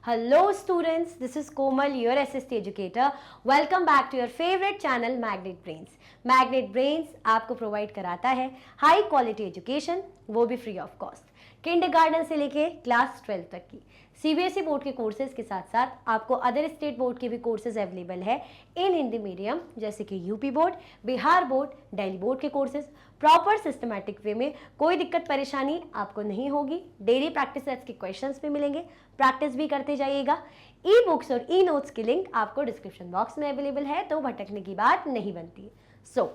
Hello students, this is Komal, your SST educator. Welcome back to your favorite channel Magnet Brains. Magnet Brains आपको provide कराता है high quality education, वो भी free of cost. Kindergarten से लेके class 12 तक की सीबीएसई बोर्ड के कोर्सेज के साथ साथ आपको अदर स्टेट बोर्ड के भी कोर्सेज अवेलेबल है इन हिंदी मीडियम, जैसे कि UP board, Bihar board, Delhi board के कोर्सेज प्रॉपर सिस्टमैटिक वे में। कोई दिक्कत परेशानी आपको नहीं होगी। डेली प्रैक्टिस सेट्स के क्वेश्चंस भी मिलेंगे, प्रैक्टिस भी करते जाइएगा। ई बुक्स और ई नोट्स की लिंक आपको डिस्क्रिप्शन बॉक्स में अवेलेबल है, तो भटकने की बात नहीं बनती है।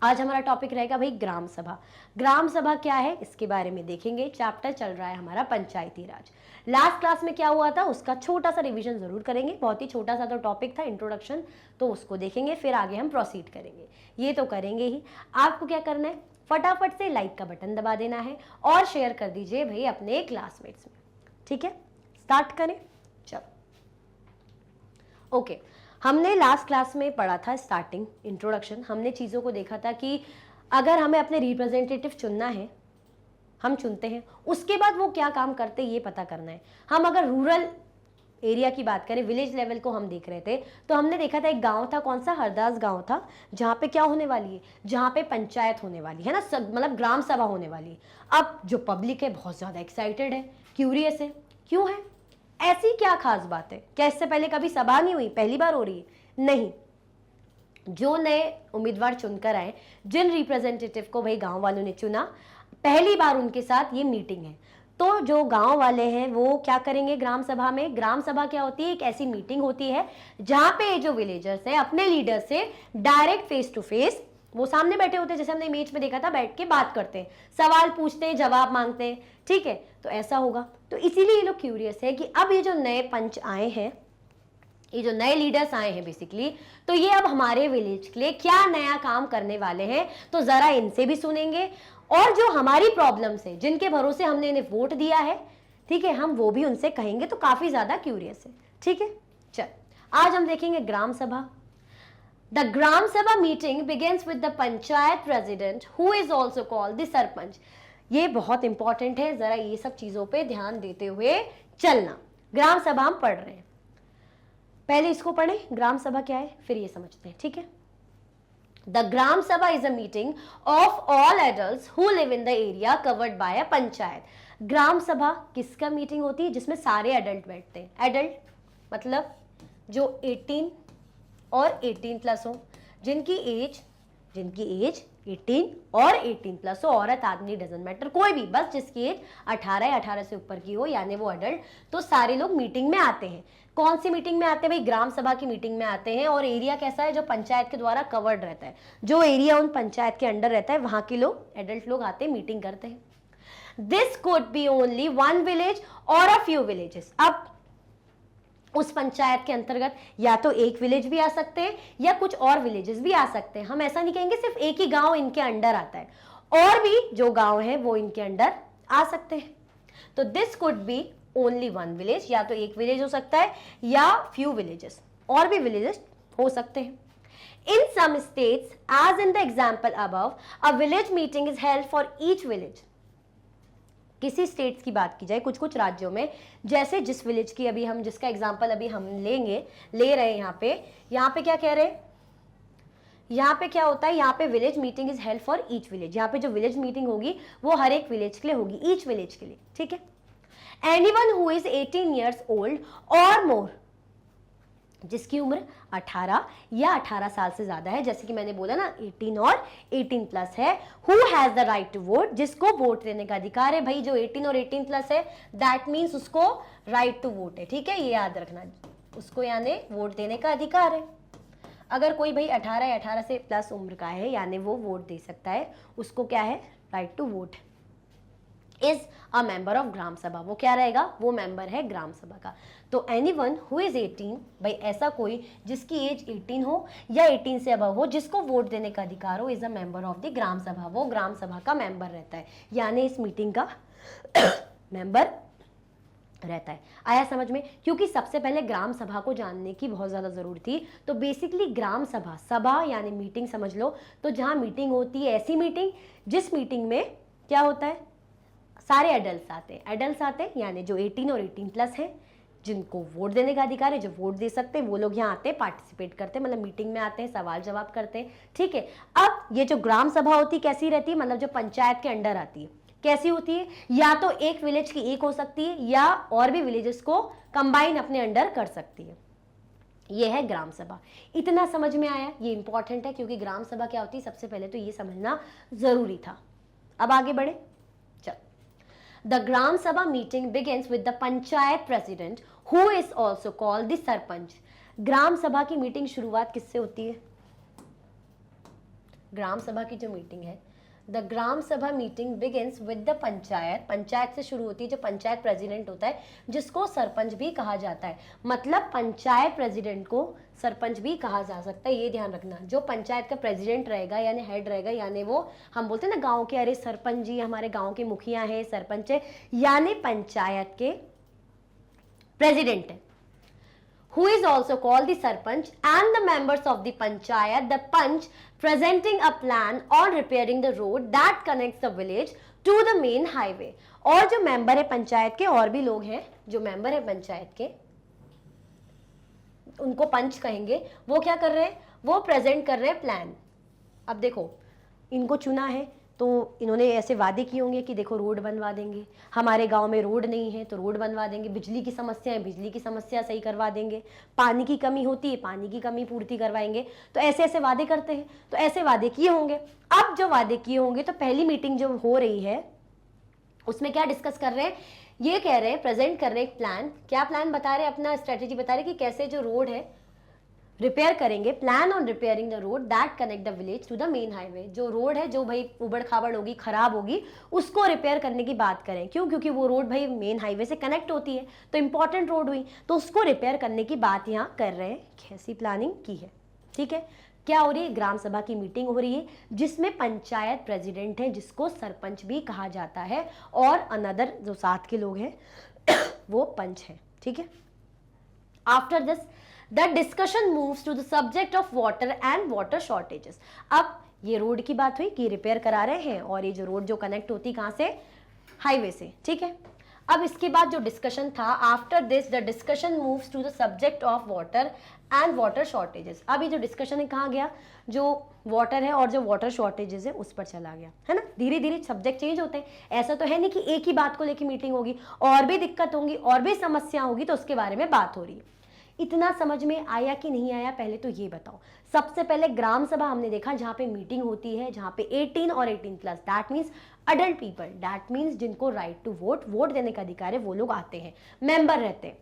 आज हमारा टॉपिक रहेगा भाई ग्राम सभा। ग्राम सभा क्या है इसके बारे में देखेंगे। चैप्टर चल रहा है हमारा पंचायती राज। लास्ट क्लास में क्या हुआ था उसका छोटा सा रिवीजन जरूर करेंगे। बहुत ही छोटा सा तो टॉपिक था, इंट्रोडक्शन, तो उसको देखेंगे, फिर आगे हम प्रोसीड करेंगे। ये तो करेंगे ही। आपको क्या करना है, फटाफट से लाइक का बटन दबा देना है और शेयर कर दीजिए भाई अपने क्लासमेट्स में। ठीक है, स्टार्ट करें। चलो ओके, हमने लास्ट क्लास में पढ़ा था स्टार्टिंग इंट्रोडक्शन। हमने चीज़ों को देखा था कि अगर हमें अपने रिप्रेजेंटेटिव चुनना है, हम चुनते हैं, उसके बाद वो क्या काम करते हैं ये पता करना है। हम अगर रूरल एरिया की बात करें, विलेज लेवल को हम देख रहे थे, तो हमने देखा था एक गांव था, कौन सा, हरदास गांव था, जहाँ पे क्या होने वाली है, जहाँ पे पंचायत होने वाली है ना, मतलब ग्राम सभा होने वाली है। अब जो पब्लिक है बहुत ज़्यादा एक्साइटेड है, क्यूरियस है। क्यों है, ऐसी क्या खास बात है? क्या इससे पहले कभी सभा नहीं हुई, पहली बार हो रही है? नहीं, जो नए उम्मीदवार चुनकर आए, जिन रिप्रेजेंटेटिव को भाई गांव वालों ने चुना, पहली बार उनके साथ ये मीटिंग है। तो जो गांव वाले हैं वो क्या करेंगे ग्राम सभा में? ग्राम सभा क्या होती है, एक ऐसी मीटिंग होती है जहां पे जो विलेजर्स है अपने लीडर से डायरेक्ट फेस टू फेस, वो सामने बैठे होते हैं, जैसे हमने इमेज में देखा था, बैठ के बात करते हैं, सवाल पूछते हैं, जवाब मांगते हैं। ठीक है, तो ऐसा होगा। तो इसीलिए ये लोग क्यूरियस है कि अब ये जो नए पंच आए हैं, ये जो नए लीडर्स आए हैं बेसिकली, तो ये अब हमारे विलेज के लिए क्या नया काम करने वाले हैं, तो जरा इनसे भी सुनेंगे। और जो हमारी प्रॉब्लम्स है, जिनके भरोसे हमने इन्हें वोट दिया है, ठीक है, हम वो भी उनसे कहेंगे। तो काफी ज्यादा क्यूरियस है। ठीक है, चल आज हम देखेंगे ग्राम सभा। The Gram Sabha meeting begins with the Panchayat President, who is also called the Sarpanch. ये बहुत इंपॉर्टेंट है, जरा ये सब चीजों पे ध्यान देते हुए चलना। ग्राम सभा हम पढ़ रहे हैं, पहले इसको पढ़ें, ग्राम सभा क्या है, फिर ये समझते हैं। ठीक है, The Gram Sabha is a meeting of all adults who live in the area covered by a panchayat. ग्राम सभा किसका मीटिंग होती है? जिसमें सारे एडल्ट बैठते हैं। एडल्ट मतलब जो 18 और 18 प्लस हो, जिनकी एज 18 और 18 प्लस हो, औरत आदमी डजंट मैटर, कोई भी, बस जिसकी एज 18 या 18 से ऊपर की हो, यानी वो अडल्ट, तो सारे लोग मीटिंग में आते हैं। कौन सी मीटिंग में आते हैं भाई? ग्राम सभा की मीटिंग में आते हैं। और एरिया कैसा है? जो पंचायत के द्वारा कवर्ड रहता है, जो एरिया उन पंचायत के अंडर रहता है, वहां के लोग, एडल्ट लोग आते हैं, मीटिंग करते हैं। This could be only one village और अ फ्यू विलेजेस। अब उस पंचायत के अंतर्गत या तो एक विलेज भी आ सकते हैं या कुछ और विलेजेस भी आ सकते हैं। हम ऐसा नहीं कहेंगे सिर्फ एक ही गांव इनके अंडर आता है, और भी जो गांव है वो इनके अंडर आ सकते हैं। तो this could be only one village, या तो एक विलेज हो सकता है या फ्यू विलेजेस, और भी विलेजेस हो सकते हैं। In some states, as in the example above, a village meeting is held for each village. किसी स्टेट्स की बात की जाए, कुछ कुछ राज्यों में, जैसे जिस विलेज की अभी हम, जिसका एग्जांपल अभी हम ले रहे हैं यहाँ पे क्या कह रहे हैं, यहाँ पे क्या होता है, यहाँ पे village meeting is held for each village. यहाँ पे जो विलेज मीटिंग होगी वो हर एक विलेज के लिए होगी, ईच विलेज के लिए। ठीक है, anyone who is 18 years old और मोर, जिसकी उम्र 18 या 18 साल से ज्यादा है, जैसे कि मैंने बोला ना 18 और 18 प्लस है, who has the right to vote, जिसको वोट देने का अधिकार है। भाई जो 18 और 18 प्लस है, दैट मीन्स उसको राइट टू वोट है। ठीक है, ये याद रखना, उसको यानी वोट देने का अधिकार है। अगर कोई भाई 18 या 18 से प्लस उम्र का है, यानी वो वोट दे सकता है, उसको क्या है, right to vote. Is a member of Gram Sabha, वो क्या रहेगा, वो मेंबर है ग्राम सभा का। तो एनीवन हु इज 18, भाई ऐसा कोई जिसकी एज 18 हो या 18 से अबव हो, जिसको वोट देने का अधिकार हो, is a member of the Gram Sabha, वो ग्राम सभा का मेंबर रहता है, यानी इस मीटिंग का मेंबर रहता है। आया समझ में? क्योंकि सबसे पहले ग्राम सभा को जानने की बहुत ज्यादा जरूरत थी। तो बेसिकली ग्राम सभा, सभा यानी मीटिंग समझ लो, तो जहां मीटिंग होती है, ऐसी मीटिंग जिस मीटिंग में क्या होता है, सारे एडल्ट आते हैं, यानी जो 18 और 18 प्लस है, जिनको वोट देने का अधिकार है, जो वोट दे सकते हैं, वो लोग यहाँ आते हैं, पार्टिसिपेट करते हैं, मतलब मीटिंग में आते हैं, सवाल जवाब करते हैं, ठीक है। अब ये जो ग्राम सभा होती है कैसी रहती है, मतलब जो पंचायत के अंडर आती है, कैसी होती है, या तो एक विलेज की एक हो सकती है या और भी विलेजेस को कंबाइन अपने अंडर कर सकती है। ये है ग्राम सभा। इतना समझ में आया, ये इंपॉर्टेंट है क्योंकि ग्राम सभा क्या होती है सबसे पहले तो ये समझना जरूरी था। अब आगे बढ़े, चल। The Gram Sabha meeting begins with the panchayat president who is also called the sarpanch. Gram Sabha की मीटिंग शुरुआत किससे होती है? ग्राम सभा की जो मीटिंग है, the Gram Sabha meeting begins with the panchayat, panchayat से शुरू होती है, जो पंचायत प्रेसिडेंट होता है जिसको सरपंच भी कहा जाता है। मतलब पंचायत प्रेसिडेंट को सरपंच भी कहा जा सकता है, ये ध्यान रखना। जो पंचायत का प्रेसिडेंट रहेगा यानी हेड रहेगा, यानी वो हम बोलते हैं ना गांव के, अरे सरपंच जी हमारे गांव के मुखिया हैं, सरपंच है, यानी पंचायत के प्रेसिडेंट है। Who is also called the sarpanch, and the members of the panchayat, the panch, presenting a plan on repairing the road that connects the village to the main highway। और जो मेंबर है पंचायत के, और भी लोग हैं जो मेंबर है पंचायत के, उनको पंच कहेंगे। वो क्या कर रहे हैं? वो प्रेजेंट कर रहे हैं प्लान। अब देखो, इनको चुना है तो इन्होंने ऐसे वादे किए होंगे कि देखो रोड बनवा देंगे, हमारे गांव में रोड नहीं है तो रोड बनवा देंगे, बिजली की समस्या है, बिजली की समस्या सही करवा देंगे, पानी की कमी होती है, पानी की कमी पूर्ति करवाएंगे। तो ऐसे ऐसे वादे करते हैं, तो ऐसे वादे किए होंगे। अब जो वादे किए होंगे तो पहली मीटिंग जो हो रही है उसमें क्या डिस्कस कर रहे हैं? ये कह रहे हैं, प्रेजेंट कर रहे हैं प्लान। क्या प्लान बता रहे हैं? अपना स्ट्रेटेजी बता रहे हैं कि कैसे जो रोड है रिपेयर करेंगे। Plan on repairing the road that connect the village to the main highway. जो रोड है, जो भाई उबड़ खाबड़ होगी, खराब होगी, उसको रिपेयर करने की बात करें। क्यों? क्योंकि वो रोड भाई मेन हाईवे से कनेक्ट होती है, तो इंपॉर्टेंट रोड हुई, तो उसको रिपेयर करने की बात यहाँ कर रहे हैं। कैसी प्लानिंग की है, ठीक है। क्या हो रही है? ग्राम सभा की मीटिंग हो रही है जिसमें पंचायत प्रेसिडेंट है जिसको सरपंच भी कहा जाता है, और अनदर जो साथ के लोग हैं वो पंच है, ठीक है। After this the discussion moves to the subject of water and water shortages. अब ये रोड की बात हुई कि रिपेयर करा रहे हैं, और ये जो रोड जो कनेक्ट होती कहाँ से? हाईवे से, ठीक है। अब इसके बाद जो डिस्कशन था, after this the discussion moves to the subject of water and water shortages. अब ये जो डिस्कशन है कहाँ गया? जो वाटर है और जो वाटर शॉर्टेजेस है उस पर चला गया, है ना। धीरे धीरे सब्जेक्ट चेंज होते हैं, ऐसा तो है नहीं कि एक ही बात को लेकर मीटिंग होगी, और भी दिक्कत होंगी, और भी समस्या होगी, तो उसके बारे में बात हो रही है। इतना समझ में आया कि नहीं आया, पहले तो ये बताओ। सबसे पहले ग्राम सभा हमने देखा जहां पे मीटिंग होती है, जहां पे 18 और 18+, that means adult people, that means जिनको राइट टू वोट, वोट देने का अधिकार है, वो लोग आते हैं, मेंबर रहते हैं,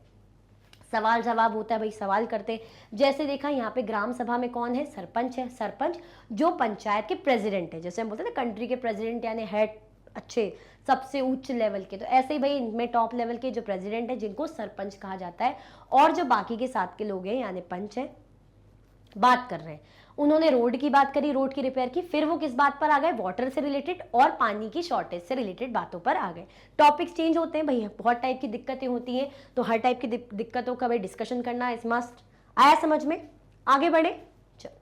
सवाल जवाब होता है, भाई सवाल करते हैं। जैसे देखा यहाँ पे ग्राम सभा में कौन है? सरपंच है। सरपंच जो पंचायत के प्रेसिडेंट है, जैसे हम बोलते हैं ना कंट्री के प्रेसिडेंट यानी हेड, अच्छे सबसे उच्च लेवल के, तो ऐसे ही भाई इनमें टॉप लेवल के जो प्रेसिडेंट है जिनको सरपंच कहा जाता है, और जो बाकी के साथ के लोग हैं यानी पंच है, बात कर रहे हैं। उन्होंने रोड की बात करी, रोड की रिपेयर की, फिर वो किस बात पर आ गए? वाटर से रिलेटेड और पानी की शॉर्टेज से रिलेटेड बातों पर आ गए। टॉपिक्स चेंज होते हैं भाई, बहुत टाइप की दिक्कतें होती हैं, तो हर टाइप की दिक्कतों का भाई डिस्कशन करना इज मस्ट। आया समझ में? आगे बढ़े, चलो।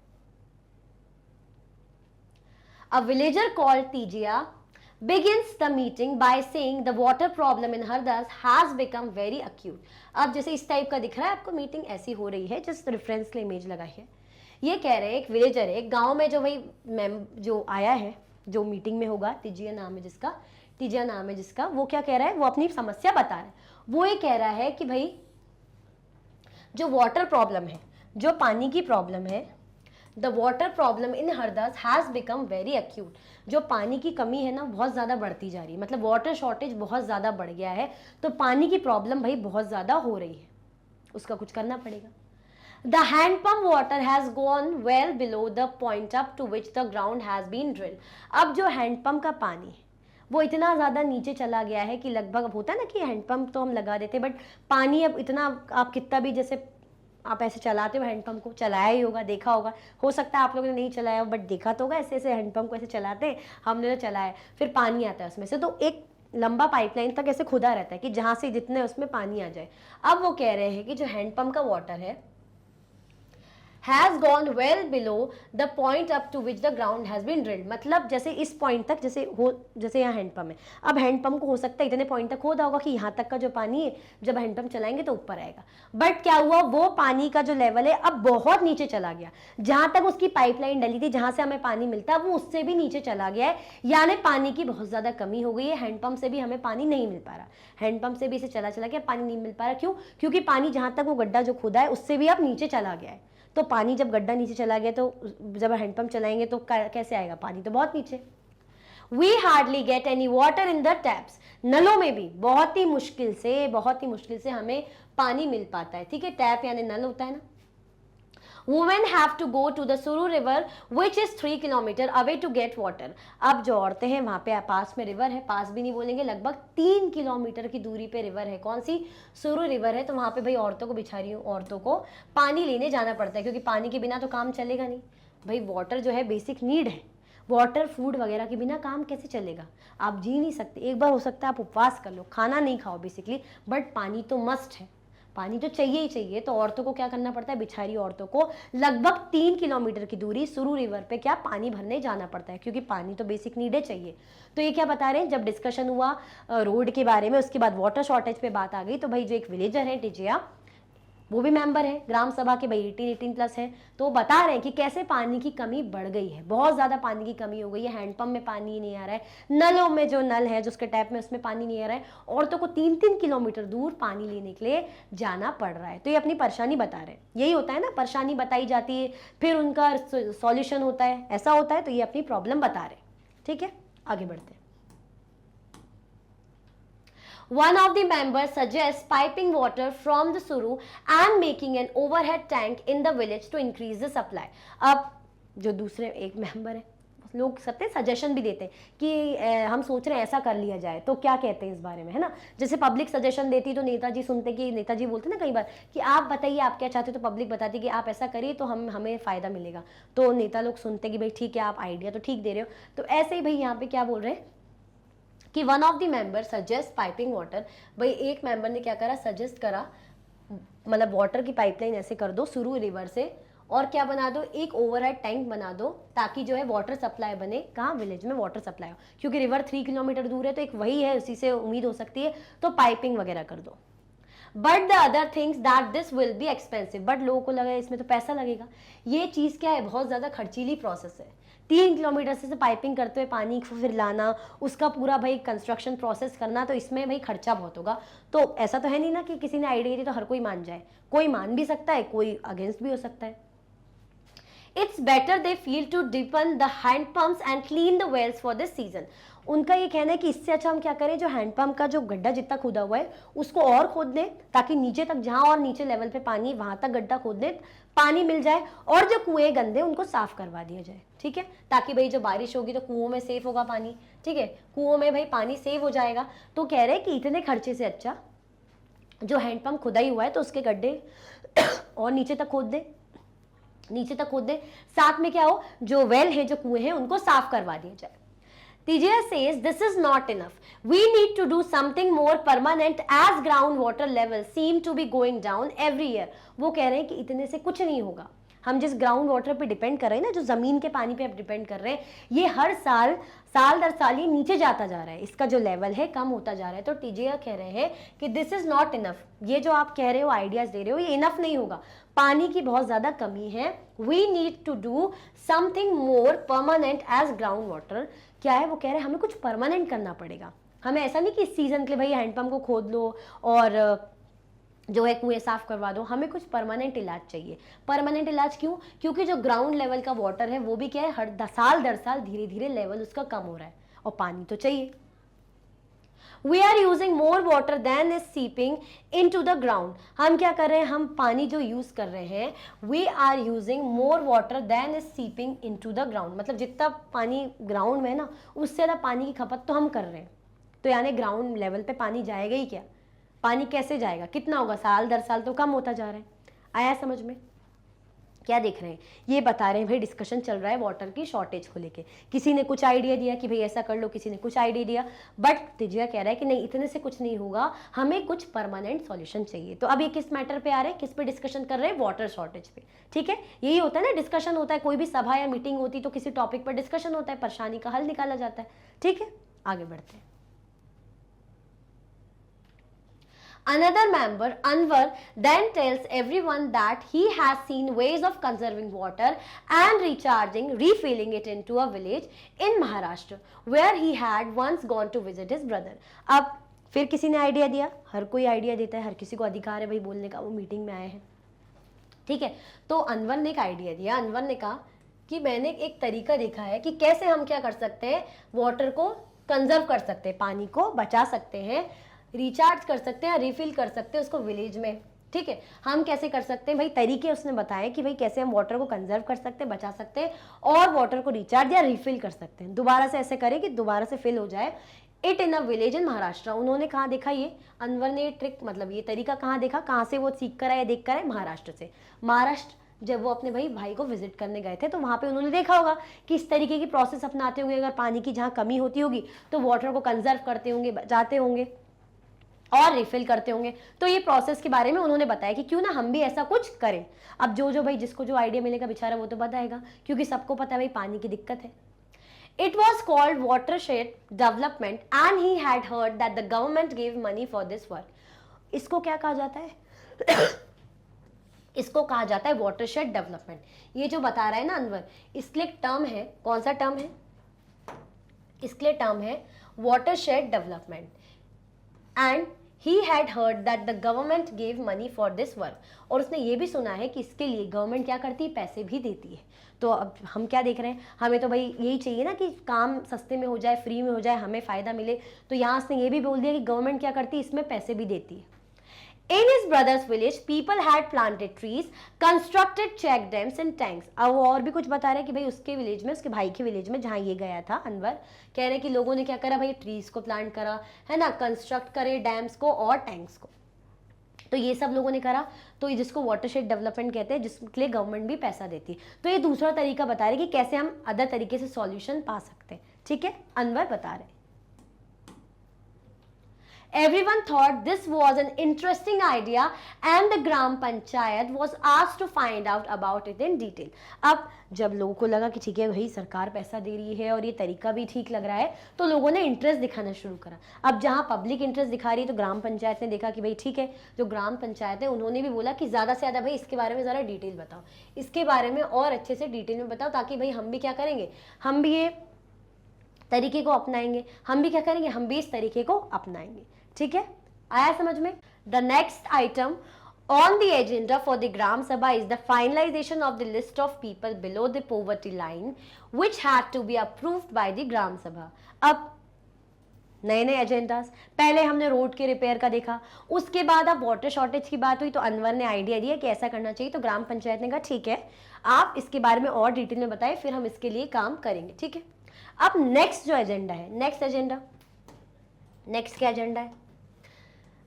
A villager called Tijiya begins the meeting by saying the water problem in Hardas has become very acute। अब जैसे इस टाइप का दिख रहा है आपको, मीटिंग ऐसी हो रही है, जिस रेफरेंस के लिए इमेज लगाई है। ये कह रहे हैं एक विलेजर है, एक गांव में जो भाई जो आया है, जो मीटिंग में होगा, तिजिया नाम है जिसका, तिजिया नाम है जिसका, वो क्या कह रहा है? वो अपनी समस्या बता रहा है। वो ये कह रहा है कि भाई जो वाटर प्रॉब्लम है, जो पानी की प्रॉब्लम है, the water problem in Hardas has become very acute. जो पानी की कमी है ना, बहुत ज़्यादा बढ़ती जा रही है, मतलब वाटर शॉर्टेज बहुत ज़्यादा बढ़ गया है, तो पानी की प्रॉब्लम भाई बहुत ज़्यादा हो रही है, उसका कुछ करना पड़ेगा। The handpump water has gone well below the point up to which the ground has been drilled. अब जो हैंडपम्प का पानी है वो इतना ज़्यादा नीचे चला गया है कि लगभग, होता है ना कि हैंडपम्प तो हम लगा देते, बट पानी अब इतना, आप कितना भी जैसे आप ऐसे चलाते हो हैंडपम्प को, चलाया ही होगा, देखा होगा, हो सकता है आप लोगों ने नहीं चलाया हो, बट देखा तो होगा, ऐसे ऐसे हैंडपम्प को ऐसे चलाते हैं, हमने तो चलाया, फिर पानी आता है उसमें से, तो एक लंबा पाइपलाइन तक ऐसे खुदा रहता है कि जहाँ से जितने उसमें पानी आ जाए। अब वो कह रहे हैं कि जो हैंडपम्प का वाटर है, has gone well below the point up to which the ground has been drilled, मतलब जैसे इस पॉइंट तक, जैसे यहाँ हैंडपम्प है, अब हैंडपम्प को हो सकता है इतने पॉइंट तक खोदा होगा कि यहाँ तक का जो पानी है जब हैंडपम्प चलाएंगे तो ऊपर आएगा, बट क्या हुआ, वो पानी का जो लेवल है अब बहुत नीचे चला गया, जहां तक उसकी पाइपलाइन डली थी जहां से हमें पानी मिलता है वो उससे भी नीचे चला गया है, यानी पानी की बहुत ज्यादा कमी हो गई है, हैंडपम्प से भी हमें पानी नहीं मिल पा रहा, हैंडपम्प से भी इसे चला चला के पानी नहीं मिल पा रहा, क्यों, क्योंकि पानी जहां तक वो गड्ढा जो खुदा है उससे भी अब नीचे चला गया है, तो पानी जब गड्ढा नीचे चला गया तो जब हैंडपम्प चलाएंगे तो कैसे आएगा, पानी तो बहुत नीचे। We hardly get any water in the taps, नलों में भी बहुत ही मुश्किल से हमें पानी मिल पाता है, ठीक है, टैप यानी नल होता है ना। Women have to go to the Suru river which is 3 kilometer away to get water, अब जो औरतें हैं वहां पे पास में रिवर है, पास भी नहीं बोलेंगे, लगभग 3 किलोमीटर की दूरी पे रिवर है, कौन सी, सुरु रिवर है, तो वहां पे भाई औरतों को, बिचारी औरतों को पानी लेने जाना पड़ता है, क्योंकि पानी के बिना तो काम चलेगा नहीं भाई, वाटर जो है बेसिक नीड है, वाटर फूड वगैरह के बिना काम कैसे चलेगा, आप जी नहीं सकते, एक बार हो सकता है आप उपवास कर लो, खाना नहीं खाओ बेसिकली, बट पानी तो मस्ट है, पानी तो चाहिए ही चाहिए, तो औरतों को क्या करना पड़ता है, बिचारी औरतों को लगभग 3 किलोमीटर की दूरी सुरु रिवर पे क्या पानी भरने जाना पड़ता है, क्योंकि पानी तो बेसिक नीड है, चाहिए। तो ये क्या बता रहे हैं, जब डिस्कशन हुआ रोड के बारे में, उसके बाद वाटर शॉर्टेज पे बात आ गई, तो भाई जो एक विलेजर है टिजिया, वो भी मेंबर है ग्राम सभा के, भाई 18 प्लस है, तो बता रहे हैं कि कैसे पानी की कमी बढ़ गई है, बहुत ज़्यादा पानी की कमी हो गई है, हैंडपंप में पानी नहीं आ रहा है, नलों में जो नल है जो उसके टैप में उसमें पानी नहीं आ रहा है, औरतों को 3-3 किलोमीटर दूर पानी लेने के लिए जाना पड़ रहा है, तो ये अपनी परेशानी बता रहे हैं, यही होता है ना, परेशानी बताई जाती है फिर उनका सॉल्यूशन होता है, ऐसा होता है, तो ये अपनी प्रॉब्लम बता रहे हैं, ठीक है, आगे बढ़ते हैं। One of the members suggests piping water from the Suru and making an overhead tank in the village to increase the supply. अब जो दूसरे एक मेंबर है, लोग सबसे सजेशन भी देते हैं कि हम सोच रहे हैं ऐसा कर लिया जाए, तो क्या कहते हैं इस बारे में, है ना, जैसे पब्लिक सजेशन देती तो नेताजी सुनते, कि नेताजी बोलते ना कई बार कि आप बताइए आप क्या चाहते हो, तो पब्लिक बताती कि आप ऐसा करिए तो हमें फ़ायदा मिलेगा, तो नेता लोग सुनते कि भाई ठीक है, आप आइडिया तो ठीक दे रहे हो, तो ऐसे ही भाई यहाँ पे क्या बोल रहे हैं कि one of the member suggest piping water, भाई एक मेंबर ने क्या करा, सजेस्ट करा, मतलब वाटर की पाइपलाइन ऐसे कर दो सुरु रिवर से, और क्या बना दो, एक ओवरहेड टैंक बना दो, ताकि जो है वाटर सप्लाई बने, कहाँ, विलेज में वाटर सप्लाई हो, क्योंकि रिवर 3 किलोमीटर दूर है, तो एक वही है, उसी से उम्मीद हो सकती है, तो पाइपिंग वगैरह कर दो। But the other things that this will be expensive, but लोगों को लगा इसमें तो पैसा लगेगा, ये चीज़ क्या है, बहुत ज़्यादा खर्चीली प्रोसेस है, 3 किलोमीटर से पाइपिंग करते हुए पानी को फिर लाना, उसका पूरा भाई कंस्ट्रक्शन प्रोसेस करना, तो इसमें भाई खर्चा बहुत होगा, तो ऐसा तो है नहीं ना कि किसी ने आइडिया दी तो हर कोई मान जाए, कोई मान भी सकता है, कोई अगेंस्ट भी हो सकता है। It's better they feel to deepen the hand pumps and clean the wells for this season. उनका ये कहना है कि इससे अच्छा हम क्या करें, जो हैंडपंप का जो गड्ढा जितना खुदा हुआ है उसको और खोद दें, ताकि नीचे तक, जहां और नीचे लेवल पे पानी, वहां तक गड्ढा खोद दें, पानी मिल जाए, और जो कुएं गंदे उनको साफ करवा दिया जाए, ठीक है, ताकि भाई जो बारिश होगी तो कुओं में सेफ होगा पानी, ठीक है, कुओं में भाई पानी सेव हो जाएगा, तो कह रहे हैं कि इतने खर्चे से अच्छा जो हैंडपंप खुदा ही हुआ है तो उसके गड्ढे और नीचे तक खोद दे, साथ में क्या हो, जो वेल है, जो कुएं हैं, उनको साफ करवा दिया जाए। TJS says this is not enough. We need to do something more permanent as groundwater levels seem to be going down every year. वो कह रहे हैं कि इतने से कुछ नहीं होगा, हम जिस ग्राउंड वाटर पे डिपेंड कर रहे हैं ना, जो जमीन के पानी पे आप डिपेंड कर रहे हैं, ये हर साल दर साल ये नीचे जाता जा रहा है, इसका जो लेवल है कम होता जा रहा है, तो टीजेआ कह रहे हैं कि दिस इज नॉट इनफ, ये जो आप कह रहे हो, आइडियाज दे रहे हो, ये इनफ नहीं होगा, पानी की बहुत ज्यादा कमी है, we need to do something more permanent as ground water. क्या है वो कह रहे हैं, हमें कुछ परमानेंट करना पड़ेगा, हमें ऐसा नहीं कि इस सीजन के लिए भाई हैंडपंप को खोद लो और जो है कुएं साफ करवा दो, हमें कुछ परमानेंट इलाज चाहिए। परमानेंट इलाज क्यों? क्योंकि जो ग्राउंड लेवल का वाटर है वो भी क्या है, हर साल दर साल धीरे धीरे लेवल उसका कम हो रहा है, और पानी तो चाहिए। We are using more water than is seeping into the ground. हम क्या कर रहे हैं, हम पानी जो यूज कर रहे हैं, we are using more water than is seeping into the ground. मतलब जितना पानी ग्राउंड में है ना, उससे ज़्यादा पानी की खपत तो हम कर रहे हैं, तो यानी ग्राउंड लेवल पे पानी जाएगा ही क्या, पानी कैसे जाएगा, कितना होगा, साल दर साल तो कम होता जा रहा है। आया समझ में? क्या देख रहे हैं, ये बता रहे हैं भाई डिस्कशन चल रहा है वाटर की शॉर्टेज को लेके, किसी ने कुछ आइडिया दिया कि भाई ऐसा कर लो, किसी ने कुछ आइडिया दिया, बट तिजिया कह रहा है कि नहीं इतने से कुछ नहीं होगा, हमें कुछ परमानेंट सॉल्यूशन चाहिए। तो अब ये किस मैटर पे आ रहे हैं, किस पे डिस्कशन कर रहे हैं, वाटर शॉर्टेज पे। ठीक है, यही होता है ना, डिस्कशन होता है, कोई भी सभा या मीटिंग होती तो किसी टॉपिक पर डिस्कशन होता है, परेशानी का हल निकाला जाता है। ठीक है, आगे बढ़ते हैं। Another member, Anwar, then tells everyone that he has seen ways of conserving water and recharging, refilling it into a village in Maharashtra, where he had once gone to visit his brother. अब फिर किसी ने idea दिया, हर कोई idea देता है, हर किसी को अधिकार है भाई बोलने का, वो मीटिंग में आए हैं। ठीक है, तो अनवर ने एक आइडिया दिया। अनवर ने कहा कि मैंने एक तरीका देखा है कि कैसे हम क्या कर सकते हैं, वाटर को कंजर्व कर सकते हैं, पानी को बचा सकते हैं, रिचार्ज कर सकते हैं, रिफिल कर सकते हैं उसको विलेज में। ठीक है, हम कैसे कर सकते हैं भाई, तरीके उसने बताए कि भाई कैसे हम वाटर को कंजर्व कर सकते हैं, बचा सकते हैं और वाटर को रिचार्ज या रिफिल कर सकते हैं, दोबारा से ऐसे करें कि दोबारा से फिल हो जाए, it in a village in Maharashtra. उन्होंने कहाँ देखा ये, अनवर ने ट्रिक मतलब ये तरीका कहाँ देखा, कहाँ से वो सीख कर आए, देख कर आए, महाराष्ट्र से। महाराष्ट्र जब वो अपने भाई को विजिट करने गए थे तो वहाँ पे उन्होंने देखा होगा कि इस तरीके की प्रोसेस अपनाते होंगे, अगर पानी की जहाँ कमी होती होगी तो वाटर को कंजर्व करते होंगे, बचाते होंगे और रिफिल करते होंगे। तो ये प्रोसेस के बारे में उन्होंने बताया कि क्यों ना हम भी ऐसा कुछ करें। अब जो भाई जिसको जो आइडिया मिलेगा बेचारा वो तो बताएगा, क्योंकि सबको पता है भाई पानी की दिक्कत है। It was called watershed development and he had heard that the government gave money for this work. इसको क्या कहा जाता है इसको कहा जाता है watershed development। ये जो बता रहा है ना अनवर, इसके लिए टर्म है, कौन सा टर्म है, इसके लिए टर्म है watershed development and he had heard that the government gave money for this work। और उसने ये भी सुना है कि इसके लिए गवर्नमेंट क्या करती है, पैसे भी देती है। तो अब हम क्या देख रहे हैं, हमें तो भाई यही चाहिए ना कि काम सस्ते में हो जाए, फ्री में हो जाए, हमें फ़ायदा मिले। तो यहाँ उसने ये भी बोल दिया कि गवर्नमेंट क्या करती है, इसमें पैसे भी देती है। In his brother's village, people had planted trees, constructed check dams and tanks। अब वो और भी कुछ बता रहे हैं कि भाई उसके विलेज में, उसके भाई के विलेज में जहाँ ये गया था अनवर, कह रहे हैं कि लोगों ने क्या करा भाई, ट्रीज को प्लांट करा है ना, कंस्ट्रक्ट करे डैम्स को और टैंक्स को। तो ये सब लोगों ने करा, तो जिसको वाटरशेड डेवलपमेंट कहते हैं, जिसके लिए गवर्नमेंट भी पैसा देती है। तो ये दूसरा तरीका बता रहे कि कैसे हम अदर तरीके से सॉल्यूशन पा सकते हैं। ठीक है, अनवर बता रहे। Everyone thought this was an interesting idea and the Gram Panchayat was asked to find out about it in detail। अब जब लोगों को लगा कि ठीक है भाई सरकार पैसा दे रही है और ये तरीका भी ठीक लग रहा है, तो लोगों ने इंटरेस्ट दिखाना शुरू करा। अब जहाँ पब्लिक इंटरेस्ट दिखा रही है तो ग्राम पंचायत ने देखा कि भाई ठीक है, जो ग्राम पंचायत है उन्होंने भी बोला कि ज़्यादा से ज़्यादा भाई इसके बारे में ज़रा डिटेल बताओ, इसके बारे में और अच्छे से डिटेल में बताओ, ताकि भाई हम भी क्या करेंगे, हम भी ये तरीके को अपनाएंगे, हम भी क्या करेंगे, हम भी इस तरीके को अपनाएंगे। ठीक है, आया समझ में। The next item on the agenda for the Gram Sabha is the finalization of the list of people below the poverty line which had to be approved by the Gram Sabha। अब नए नए agendas, पहले हमने road के repair का देखा, उसके बाद अब वाटर शॉर्टेज की बात हुई तो अनवर ने आइडिया दिया कि ऐसा करना चाहिए। तो ग्राम पंचायत ने कहा ठीक है, आप इसके बारे में और डिटेल में बताएं, फिर हम इसके लिए काम करेंगे। ठीक है, अब नेक्स्ट जो एजेंडा है, नेक्स्ट क्या एजेंडा है,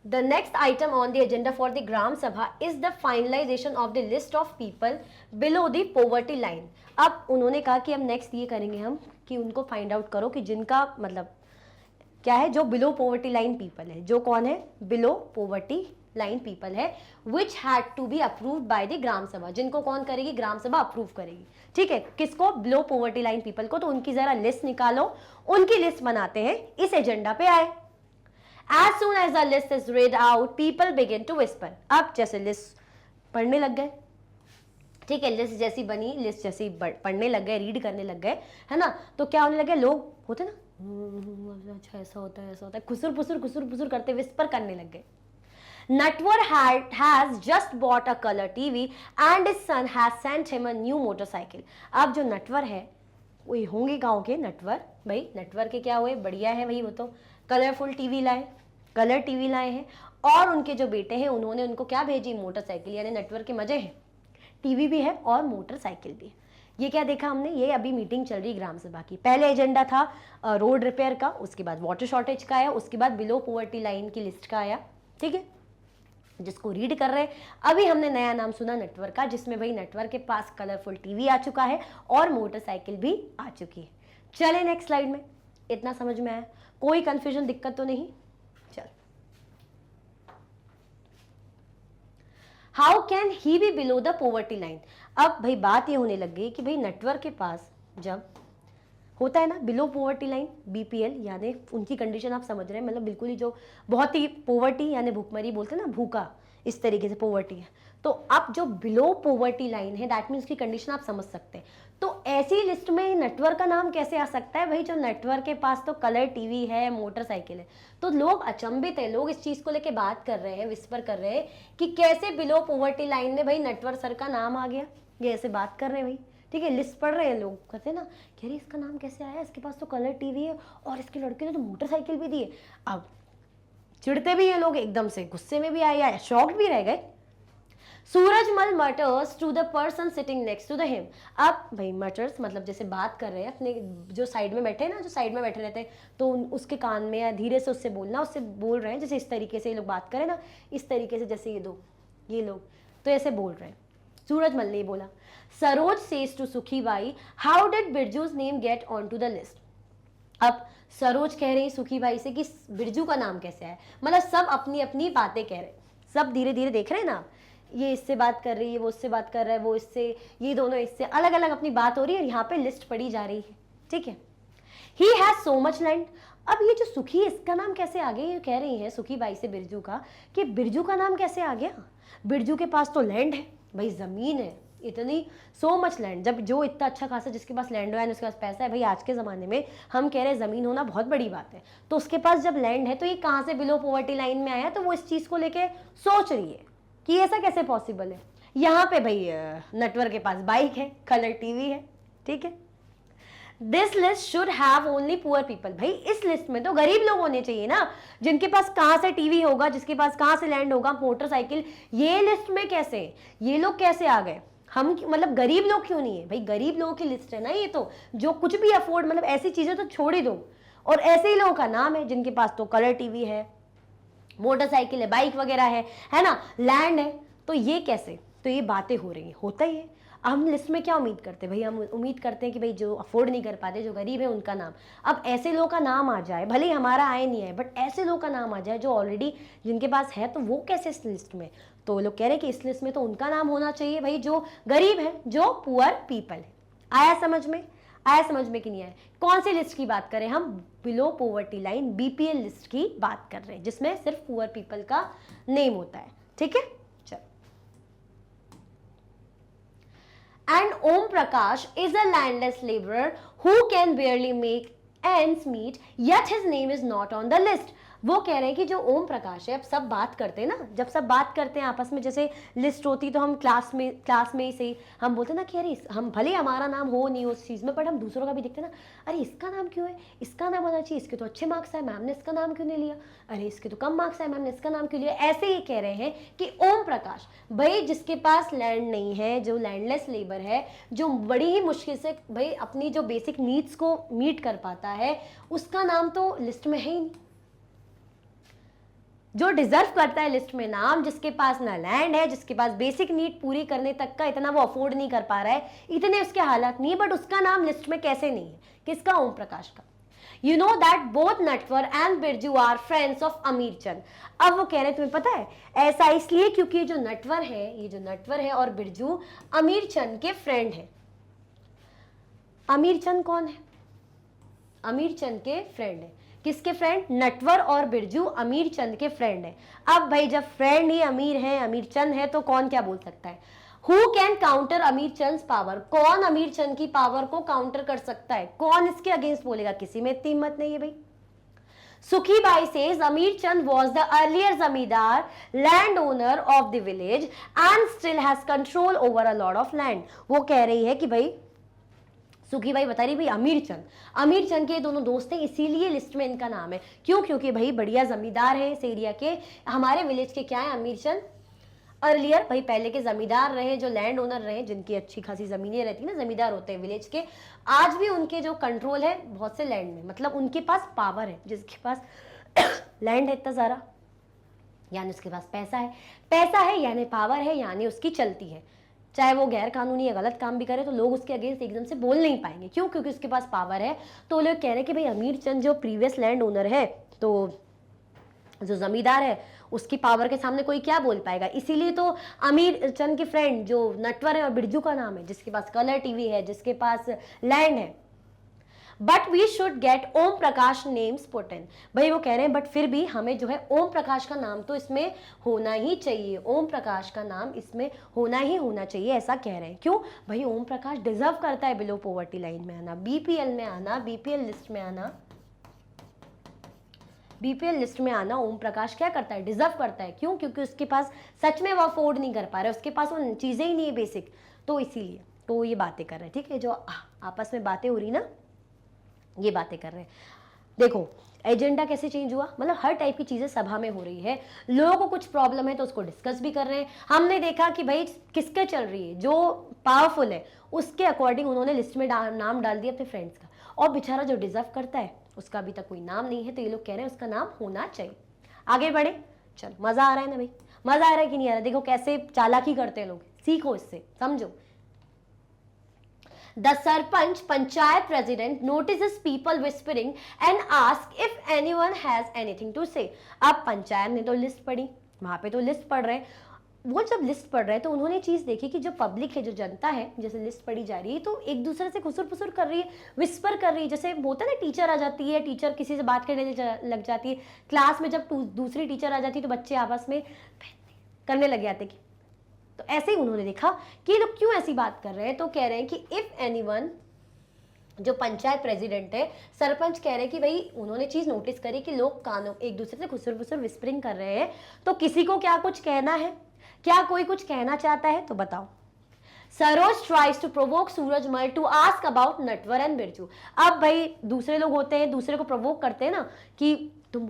The next item on the agenda for the Gram Sabha is the finalization of the list of people below the poverty line। अब उन्होंने कहा कि अब नेक्स्ट ये करेंगे हम कि उनको फाइंड आउट करो कि जिनका मतलब क्या है, जो बिलो पॉवर्टी लाइन पीपल है, जो कौन है, बिलो पॉवर्टी लाइन पीपल है, which had to be approved by the Gram Sabha, जिनको कौन करेगी, ग्राम सभा अप्रूव करेगी। ठीक है, किसको, बिलो पॉवर्टी लाइन पीपल को। तो उनकी जरा लिस्ट निकालो, उनकी लिस्ट बनाते हैं, इस एजेंडा पे आए। As soon as the list is read out, people begin to whisper। अब जैसे लिस्ट पढ़ने लग गए, ठीक है, लिस्ट जैसी बनी, लिस्ट जैसी पढ़ने लग गए, रीड करने लग गए, है ना, तो क्या होने लगे, लोग होते ना, अच्छा ऐसा होता है, ऐसा होता है, खुसुर फुसुर करते विस्पर करने लग गए। Natwar has just bought a color TV and his son has sent him a new motorcycle। अब जो नटवर है, वही होंगे गांव के नटवर, भाई नटवर के क्या हुए, बढ़िया है भाई, वो तो कलरफुल टीवी लाए, कलर टीवी लाए हैं, और उनके जो बेटे हैं उन्होंने उनको क्या भेजी, मोटरसाइकिल। यानी नेटवर्क के मजे हैं, टीवी भी है और मोटरसाइकिल भी है। ये क्या देखा हमने, ये अभी मीटिंग चल रही ग्राम सभा की। पहले एजेंडा था रोड रिपेयर का, उसके बाद वाटर शॉर्टेज का आया, उसके बाद बिलो पॉवर्टी लाइन की लिस्ट का आया। ठीक है, जिसको रीड कर रहे हैं। अभी हमने नया नाम सुना नेटवर्क का, जिसमें भाई नेटवर्क के पास कलरफुल टीवी आ चुका है और मोटरसाइकिल भी आ चुकी है। चले नेक्स्ट स्लाइड में। इतना समझ में आया? कोई कंफ्यूजन, दिक्कत तो नहीं? चल, how can he be below the poverty line. अब भाई बात ये होने लग गई कि भाई नेटवर्क के पास जब होता है ना बिलो पॉवर्टी लाइन, बीपीएल, यानी उनकी कंडीशन आप समझ रहे हैं, मतलब बिल्कुल ही जो बहुत ही पॉवर्टी यानी भूखमरी बोलते हैं ना, भूखा, इस तरीके से पॉवर्टी है। तो अब जो बिलो पॉवर्टी लाइन है दैट मीन्स की कंडीशन आप समझ सकते हैं। तो ऐसी लिस्ट में नेटवर्क का नाम कैसे आ सकता है भाई? जो नेटवर्क के पास तो कलर टीवी है, मोटरसाइकिल है। तो लोग अचंभित है, लोग इस चीज को लेके बात कर रहे हैं, विस्पर कर रहे हैं कि कैसे बिलो पॉवर्टी लाइन में भाई नेटवर्क सर का नाम आ गया। ये ऐसे बात कर रहे हैं भाई, ठीक है, लिस्ट पढ़ रहे हैं लोग, कहते हैं ना कि अरे इसका नाम कैसे आया, इसके पास तो कलर टीवी है और इसके लड़के ने तो मोटरसाइकिल भी दी है। अब चिढ़ते भी हैं लोग, एकदम से गुस्से में भी आए या शॉक्ड भी रह गए। Surajmal mutters to the person sitting next to the him. अब भाई मटर्स मतलब जैसे बात कर रहे हैं अपने जो साइड में बैठे हैं ना, जो साइड में बैठे रहते हैं, तो उसके कान में या धीरे से उससे बोलना, उससे बोल रहे हैं जैसे इस तरीके से ये लोग बात करें ना, इस तरीके से, जैसे ये लोग तो ऐसे बोल रहे हैं। सूरजमल ने बोला, Saroj says to Sukhibai, how did Birju's name get on to the list. अब सरोज कह रही सुखीबाई से कि बिरजू का नाम कैसे आया, मतलब सब अपनी अपनी बातें कह रहे, सब धीरे धीरे देख रहे हैं ना, ये इससे बात कर रही है, वो उससे बात कर रहा है, वो इससे, ये दोनों इससे, अलग अलग अपनी बात हो रही है और यहाँ पे लिस्ट पढ़ी जा रही है, ठीक है। He has so much land. अब ये जो सुखी, इसका नाम कैसे आ गया, ये कह रही है सुखीबाई से बिरजू का कि बिरजू का नाम कैसे आ गया, बिरजू के पास तो लैंड है भाई, जमीन है इतनी, सो मच लैंड। जब जो इतना अच्छा खासा जिसके पास लैंड है, उसके पास पैसा है, भाई आज के ज़माने में हम कह रहे हैं ज़मीन होना बहुत बड़ी बात है, तो उसके पास जब लैंड है तो ये कहाँ से बिलो पॉवर्टी लाइन में आया, तो वो इस चीज़ को लेके सोच रही है कि ऐसा कैसे पॉसिबल है। यहाँ पे भाई नेटवर्क के पास बाइक है, कलर टीवी है, ठीक है। This list should have only poor people. भाई इस लिस्ट में तो गरीब लोग होने चाहिए ना, जिनके पास कहाँ से टीवी होगा, जिसके पास कहाँ से लैंड होगा, मोटरसाइकिल। ये लिस्ट में कैसे, ये लोग कैसे आ गए? हम मतलब गरीब लोग क्यों नहीं है भाई? गरीब लोगों की लिस्ट है ना ये तो, जो कुछ भी अफोर्ड, मतलब ऐसी चीजें तो छोड़ ही दो, और ऐसे ही लोगों का नाम है जिनके पास तो कलर टीवी है, मोटरसाइकिल है, बाइक वगैरह है ना, लैंड है। तो ये कैसे? तो ये बातें हो रही है, होता ही है। हम लिस्ट में क्या उम्मीद करते हैं भाई? हम उम्मीद करते हैं कि भाई जो अफोर्ड नहीं कर पाते, जो गरीब है, उनका नाम। अब ऐसे लोगों का नाम आ जाए, भले ही हमारा आए नहीं आए, बट ऐसे लोगों का नाम आ जाए जो ऑलरेडी जिनके पास है, तो वो कैसे इस लिस्ट में? तो लोग कह रहे हैं कि इस लिस्ट में तो उनका नाम होना चाहिए भाई जो गरीब है, जो पुअर पीपल है। आया समझ में? आया समझ में कि नहीं आया? कौन सी लिस्ट की बात करें हम? Below poverty line, BPL list की बात कर रहे हैं, जिसमें सिर्फ पुअर पीपल का नेम होता है, ठीक है। And Om Prakash is a landless laborer who can barely make ends meet, yet his name is not on the list. वो कह रहे हैं कि जो ओम प्रकाश है, अब सब बात करते हैं ना, जब सब बात करते हैं आपस में, जैसे लिस्ट होती तो हम क्लास में ही से हम बोलते ना कि अरे हम भले हमारा नाम हो नहीं उस चीज़ में, बट हम दूसरों का भी देखते ना, अरे इसका नाम क्यों है, इसका नाम होना चाहिए, इसके तो अच्छे मार्क्स आए, मैम ने इसका नाम क्यों नहीं लिया, अरे इसके तो कम मार्क्स आए, मैम ने इसका नाम क्यों लिया। ऐसे ही कह रहे हैं कि ओम प्रकाश भाई जिसके पास लैंड नहीं है, जो लैंडलेस लेबर है, जो बड़ी ही मुश्किल से भाई अपनी जो बेसिक नीड्स को मीट कर पाता है, उसका नाम तो लिस्ट में है ही नहीं। जो डिजर्व करता है लिस्ट में नाम, जिसके पास ना लैंड है, जिसके पास बेसिक नीड पूरी करने तक का इतना वो अफोर्ड नहीं कर पा रहा है, इतने उसके हालात नहीं, बट उसका नाम लिस्ट में कैसे नहीं है? किसका? ओम प्रकाश का। You know that both Natwar and Birju are friends of Amir Chand. अब वो कह रहे हैं तुम्हें पता है ऐसा इसलिए क्योंकि ये जो नटवर है और बिरजू अमीर चंद के फ्रेंड है। अमीर चंद कौन है? अमीर चंद के फ्रेंड है। किसके फ्रेंड? नटवर और बिरजू अमीर चंद के फ्रेंड है। अब भाई जब फ्रेंड ही अमीर है, अमीर चंद है, तो कौन क्या बोल सकता है? हु कैन काउंटर अमीर चंद पावर? कौन अमीर चंद की पावर को काउंटर कर सकता है? कौन इसके अगेंस्ट बोलेगा? किसी में इतनी हिम्मत नहीं है भाई। सुखीबाई says अमीर चंद was the earlier जमींदार, land owner of the village and still has control over a lot of land. वो कह रही है कि भाई सुखीबाई बता रही भाई अमीर चंद के दोनों दोस्त हैं, इसीलिए लिस्ट में इनका नाम है। क्यों? क्योंकि भाई बढ़िया जमींदार है इस एरिया के। हमारे विलेज के क्या है? अमीर चंद अर्लियर भाई पहले के जमींदार रहे, जो लैंड ओनर रहे, जिनकी अच्छी खासी जमीनें रहती ना, जमींदार होते हैं विलेज के। आज भी उनके जो कंट्रोल है बहुत से लैंड में, मतलब उनके पास पावर है, जिसके पास लैंड है इतना सारा, यानी उसके पास पैसा है यानी पावर है, यानी उसकी चलती है। चाहे वो गैर कानूनी या गलत काम भी करे तो लोग उसके अगेंस्ट एकदम से बोल नहीं पाएंगे। क्यों? क्योंकि उसके पास पावर है। तो लोग कह रहे हैं कि भाई अमीर चंद जो प्रीवियस लैंड ओनर है, तो जो जमींदार है उसकी पावर के सामने कोई क्या बोल पाएगा। इसीलिए तो अमीर चंद के फ्रेंड जो नटवर है और बिरजू का नाम है, जिसके पास कलर टीवी है, जिसके पास लैंड है, but we should get Om Prakash names put in. भाई वो कह रहे हैं बट फिर भी हमें जो है ओम प्रकाश का नाम तो इसमें होना ही चाहिए, ओम प्रकाश का नाम इसमें होना चाहिए, ऐसा कह रहे हैं। क्यों? भाई ओम प्रकाश डिजर्व करता है बिलो पॉवर्टी लाइन में आना, बीपीएल में आना, बीपीएल लिस्ट में आना। बीपीएल लिस्ट में आना ओम प्रकाश क्या करता है? डिजर्व करता है। क्यों? क्योंकि उसके पास सच में वो अफोर्ड नहीं कर पा रहा है, उसके पास वो चीजें ही नहीं है बेसिक, तो इसीलिए तो ये बातें कर रहे हैं। ठीक है, जो आपस में बातें हो रही ना, ये बातें कर रहे हैं। देखो एजेंडा कैसे चेंज हुआ, मतलब हर टाइप की चीजें सभा में हो रही है, लोगों को कुछ प्रॉब्लम है तो उसको डिस्कस भी कर रहे हैं। हमने देखा कि भाई किसके चल रही है, जो पावरफुल है उसके अकॉर्डिंग उन्होंने लिस्ट में नाम डाल दिया अपने फ्रेंड्स का, और बेचारा जो डिजर्व करता है उसका अभी तक कोई नाम नहीं है, तो ये लोग कह रहे हैं उसका नाम होना चाहिए। आगे बढ़े, चलो मजा आ रहा है ना भाई, मजा आ रहा है कि नहीं आ रहा? देखो कैसे चालाकी करते हैं लोग, सीखो इससे, समझो। The Sarpanch Panchayat President notices people whispering and asks if anyone has anything to say। अब पंचायत ने तो लिस्ट पढ़ी, वहां पे तो लिस्ट पढ़ रहे हैं, वो जब लिस्ट पढ़ रहे हैं तो उन्होंने चीज देखी कि जो पब्लिक है, जो जनता है, जैसे लिस्ट पढ़ी जा रही है तो एक दूसरे से खुसुर फुसुर कर रही है, विस्पर कर रही है। जैसे होता है ना, टीचर आ जाती है, टीचर किसी से बात करने लग जाती है क्लास में, जब दूसरी टीचर आ जाती है तो बच्चे आपस में करने लग जाते कि, तो ऐसे ही उन्होंने देखा कि लोग क्यों ऐसी बात कर रहे हैं, तो कह रहे हैं कि इफ एनीवन, जो पंचायत प्रेसिडेंट है, सरपंच कह रहे हैं कि भाई उन्होंने चीज नोटिस करी कि लोग कानों एक दूसरे से खुसुर फुसुर विस्परिंग कर रहे हैं, तो किसी को क्या कुछ कहना है, क्या कोई कुछ कहना चाहता है तो बताओ। Saroj tries to provoke Surajmal to ask about Natwar and Birju. अब भाई दूसरे लोग होते हैं, दूसरे को प्रोवोक करते हैं ना कि तुम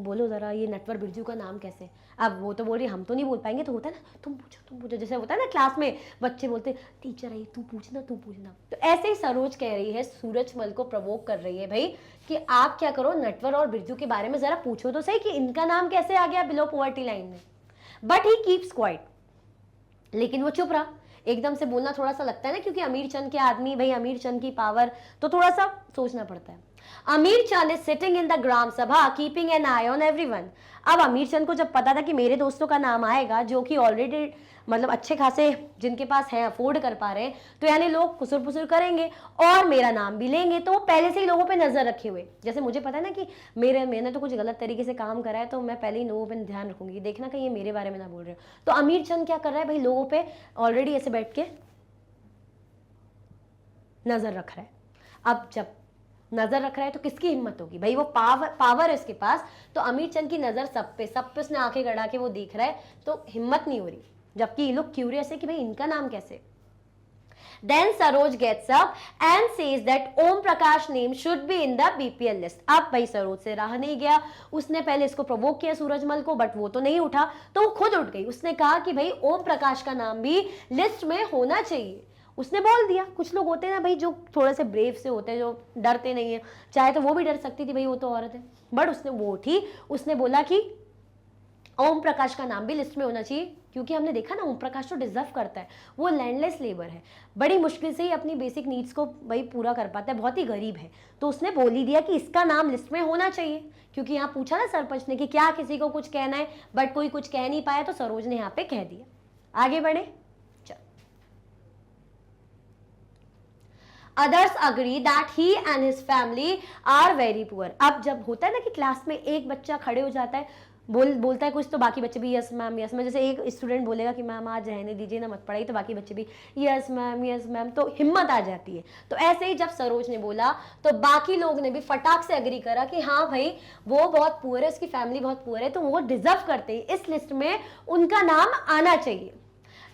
बोलो जरा ये नटवर बिरजू का नाम कैसे। अब वो तो बोल रही हम तो नहीं बोल पाएंगे, तो होता है ना तुम पूछो, जैसे होता है ना क्लास में बच्चे बोलते टीचर आई तू पूछना। तो ऐसे ही सरोज कह रही है, सूरजमल को प्रोवोक कर रही है भाई कि आप क्या करो, नटवर और बिरजू के बारे में जरा पूछो तो सही कि इनका नाम कैसे आ गया बिलो पॉवर्टी लाइन में। बट ही कीप्स क्वाइट, लेकिन वो चुप रहा। एकदम से बोलना थोड़ा सा लगता है ना, क्योंकि अमीर चंद के आदमी, भाई अमीर चंद की पावर, तो थोड़ा सा सोचना पड़ता है। अमीर चंद is sitting in the Gram सभा keeping an I on everyone. अब अमीर चंद को जब पता था कि मेरे दोस्तों का नाम आएगा जो कि ऑलरेडी मतलब अच्छे खासे जिनके पास है, अफोर्ड कर पा रहे हैं, तो यानी लोग खुसुर फुसुर करेंगे और मेरा नाम भी लेंगे, तो वो पहले से ही लोगों पे नजर रखे हुए। जैसे मुझे पता है ना कि मैंने तो कुछ गलत तरीके से काम करा है, तो मैं पहले ही लोगों पे ध्यान रखूंगी, देखना कहीं ये मेरे बारे में ना बोल रहे हो। तो अमीर चंद क्या कर रहा है भाई, लोगों पे ऑलरेडी ऐसे बैठ के नजर रख रहा है। अब जब नजर रख रहा है तो किसकी हिम्मत होगी भाई, वो पावर है उसके पास, तो अमीर चंद की नजर सब पे उसने आंखें गड़ा के वो देख रहा है, तो हिम्मत नहीं हो रही, जबकि ये लोग क्यूरियस है कि भाई इनका नाम कैसे। Then Saroj gets up and says that Om Prakash name should be in the BPL list। अब भाई सरोज से रहा नहीं गया, उसने पहले इसको प्रोवोक किया सूरजमल को, बट वो तो नहीं उठा, तो वो खुद उठ गई। उसने कहा कि भाई ओम प्रकाश का नाम भी लिस्ट में होना चाहिए, उसने बोल दिया। कुछ लोग होते हैं ना भाई जो थोड़े से ब्रेव से होते हैं, जो डरते नहीं है, चाहे तो वो भी डर सकती थी भाई, वो तो औरत है, बट उसने वो उठी, उसने बोला कि ओम प्रकाश का नाम भी लिस्ट में होना चाहिए, क्योंकि हमने देखा ना ओम प्रकाश तो डिजर्व करता है, वो लैंडलेस लेबर है, बड़ी मुश्किल से ही अपनी बेसिक नीड्स को भाई पूरा कर पाता है, बहुत ही गरीब है, तो उसने बोल ही दिया कि इसका नाम लिस्ट में होना चाहिए। क्योंकि यहाँ पूछा ना सरपंच ने कि क्या किसी को कुछ कहना है, बट कोई कुछ कह नहीं पाया, तो सरोज ने यहाँ पे कह दिया। आगे बढ़े, Others agree that he and his family are very poor। अब जब होता है ना कि क्लास में एक बच्चा खड़े हो जाता है, बोलता है कुछ, तो बाकी बच्चे भी यस मैम यस मैम, जैसे एक स्टूडेंट बोलेगा कि मैम आज रहने दीजिए ना, मत पढ़ाइए, तो बाकी बच्चे भी यस मैम, तो हिम्मत आ जाती है। तो ऐसे ही जब सरोज ने बोला तो बाकी लोग ने भी फटाक से एग्री करा कि हाँ भाई वो बहुत पुअर है, उसकी फैमिली बहुत पुअर है, तो वो डिजर्व करते हैं, इस लिस्ट में उनका नाम आना चाहिए।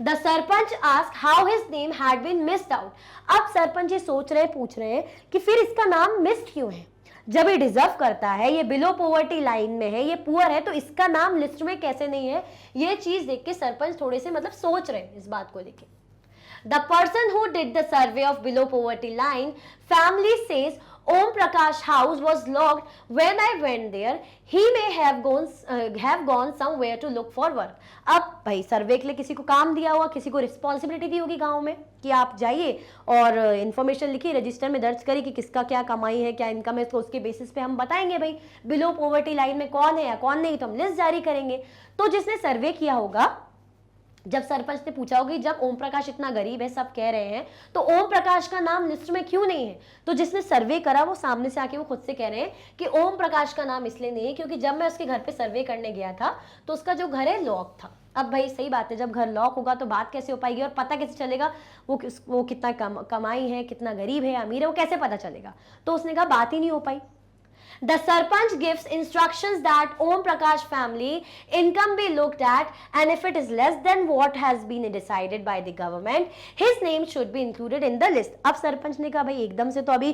The sarpanch asked how his name had been missed out। अब सरपंच ये पूछ रहे हैं कि फिर इसका नाम मिस्ड क्यों है, जब ये डिजर्व करता है, ये बिलो पॉवर्टी लाइन में है, ये पुअर है, तो इसका नाम लिस्ट में कैसे नहीं है। ये चीज देख के सरपंच थोड़े से मतलब सोच रहे हैं इस बात को लेके। The person who did the survey of below poverty line family says Om Prakash house was locked. When I went there, he may have gone somewhere to look for work. अब भाई सर्वे के लिए किसी को काम दिया हुआ, किसी को रिस्पॉन्सिबिलिटी दी होगी गांव में कि आप जाइए और इन्फॉर्मेशन लिखिए, रजिस्टर में दर्ज करिए कि किसका क्या कमाई है, क्या इनकम है, तो उसके बेसिस पे हम बताएंगे भाई बिलो पॉवर्टी लाइन में कौन है या कौन नहीं, तो हम लिस्ट जारी करेंगे। तो जिसने सर्वे किया होगा, जब सरपंच ने पूछा होगी जब ओम प्रकाश इतना गरीब है सब कह रहे हैं तो ओम प्रकाश का नाम लिस्ट में क्यों नहीं है, तो जिसने सर्वे करा वो सामने से आके वो खुद से कह रहे हैं कि ओम प्रकाश का नाम इसलिए नहीं है क्योंकि जब मैं उसके घर पे सर्वे करने गया था तो उसका जो घर है लॉक था। अब भाई सही बात है, जब घर लॉक होगा तो बात कैसे हो पाएगी और पता कैसे चलेगा वो कितना कमाई है, कितना गरीब है, अमीर है, वो कैसे पता चलेगा। तो उसने कहा बात ही नहीं हो पाई। The Sarpanch gives instructions that Om Prakash family income be looked at, and if it is less than what has been decided by the government, his name should be included in the list. अब सरपंच ने कहा भाई एकदम से तो अभी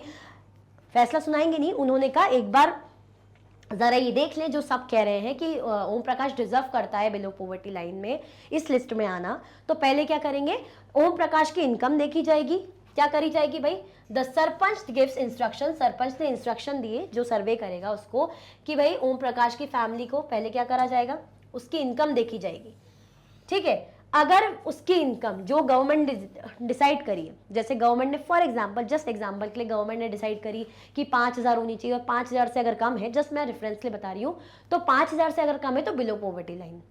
फैसला सुनाएंगे नहीं, उन्होंने कहा एक बार जरा ये देख लें जो सब कह रहे हैं कि ओम प्रकाश डिजर्व करता है बिलो पॉवर्टी लाइन में इस लिस्ट में आना। तो पहले क्या करेंगे, ओम प्रकाश की इनकम देखी जाएगी। क्या करी जाएगी भाई, the sarpanch gives instruction, sarpanch ने इंस्ट्रक्शन दिए जो सर्वे करेगा उसको कि भाई ओम प्रकाश की फैमिली को पहले क्या करा जाएगा, उसकी इनकम देखी जाएगी। ठीक है, अगर उसकी इनकम जो गवर्नमेंट डिसाइड करी है, जैसे गवर्नमेंट ने फॉर एग्जांपल, जस्ट एग्जांपल के लिए गवर्नमेंट ने डिसाइड करी कि 5000 होनी चाहिए और 5000 से अगर कम है, जस्ट मैं रेफरेंस के लिए बता रही हूँ, तो 5000 से अगर कम है तो बिलो पॉवर्टी लाइन।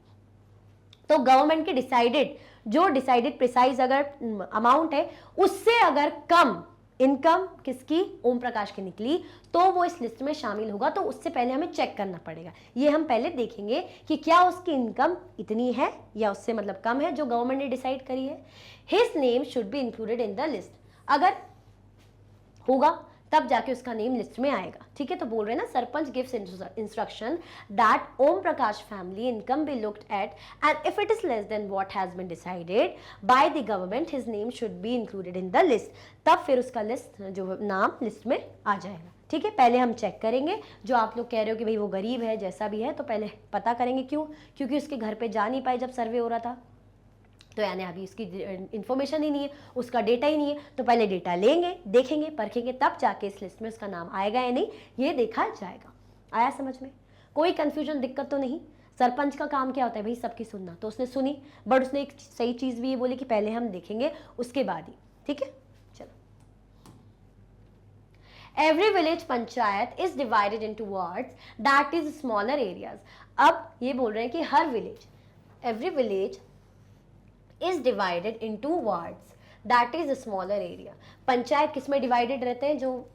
तो गवर्नमेंट के डिसाइडेड प्रिसाइज अगर अमाउंट है उससे अगर कम इनकम किसकी, ओम प्रकाश की निकली तो वो इस लिस्ट में शामिल होगा। तो उससे पहले हमें चेक करना पड़ेगा, ये हम पहले देखेंगे कि क्या उसकी इनकम इतनी है या उससे मतलब कम है जो गवर्नमेंट ने डिसाइड करी है। His name should be included in the list, अगर होगा तब जाके उसका नेम लिस्ट में आएगा। ठीक है, तो बोल रहे हैं ना, sarpanch gives instruction that Om Prakash family income be looked at and if it is less than what has been decided by the government his name should be included in the list, तब फिर उसका लिस्ट जो नाम लिस्ट में आ जाएगा। ठीक है, पहले हम चेक करेंगे, जो आप लोग कह रहे हो कि भाई वो गरीब है जैसा भी है, तो पहले पता करेंगे क्यों, क्योंकि उसके घर पे जा नहीं पाए जब सर्वे हो रहा था, तो यानी अभी उसकी इन्फॉर्मेशन ही नहीं है, उसका डेटा ही नहीं है। तो पहले डेटा लेंगे, देखेंगे, परखेंगे, तब जाके इस लिस्ट में उसका नाम आएगा या नहीं ये देखा जाएगा। आया समझ में, कोई कंफ्यूजन दिक्कत तो नहीं। सरपंच का काम क्या होता है भाई, सबकी सुनना, तो उसने सुनी, बट उसने एक सही चीज भी ये बोली कि पहले हम देखेंगे उसके बाद ही। ठीक है, चलो। Every village panchayat is divided into wards that is smaller areas. अब ये बोल रहे हैं कि हर village, every village is divided into wards that is a smaller area। Panchayat किस में डिवाइडेड रहते हैं, जो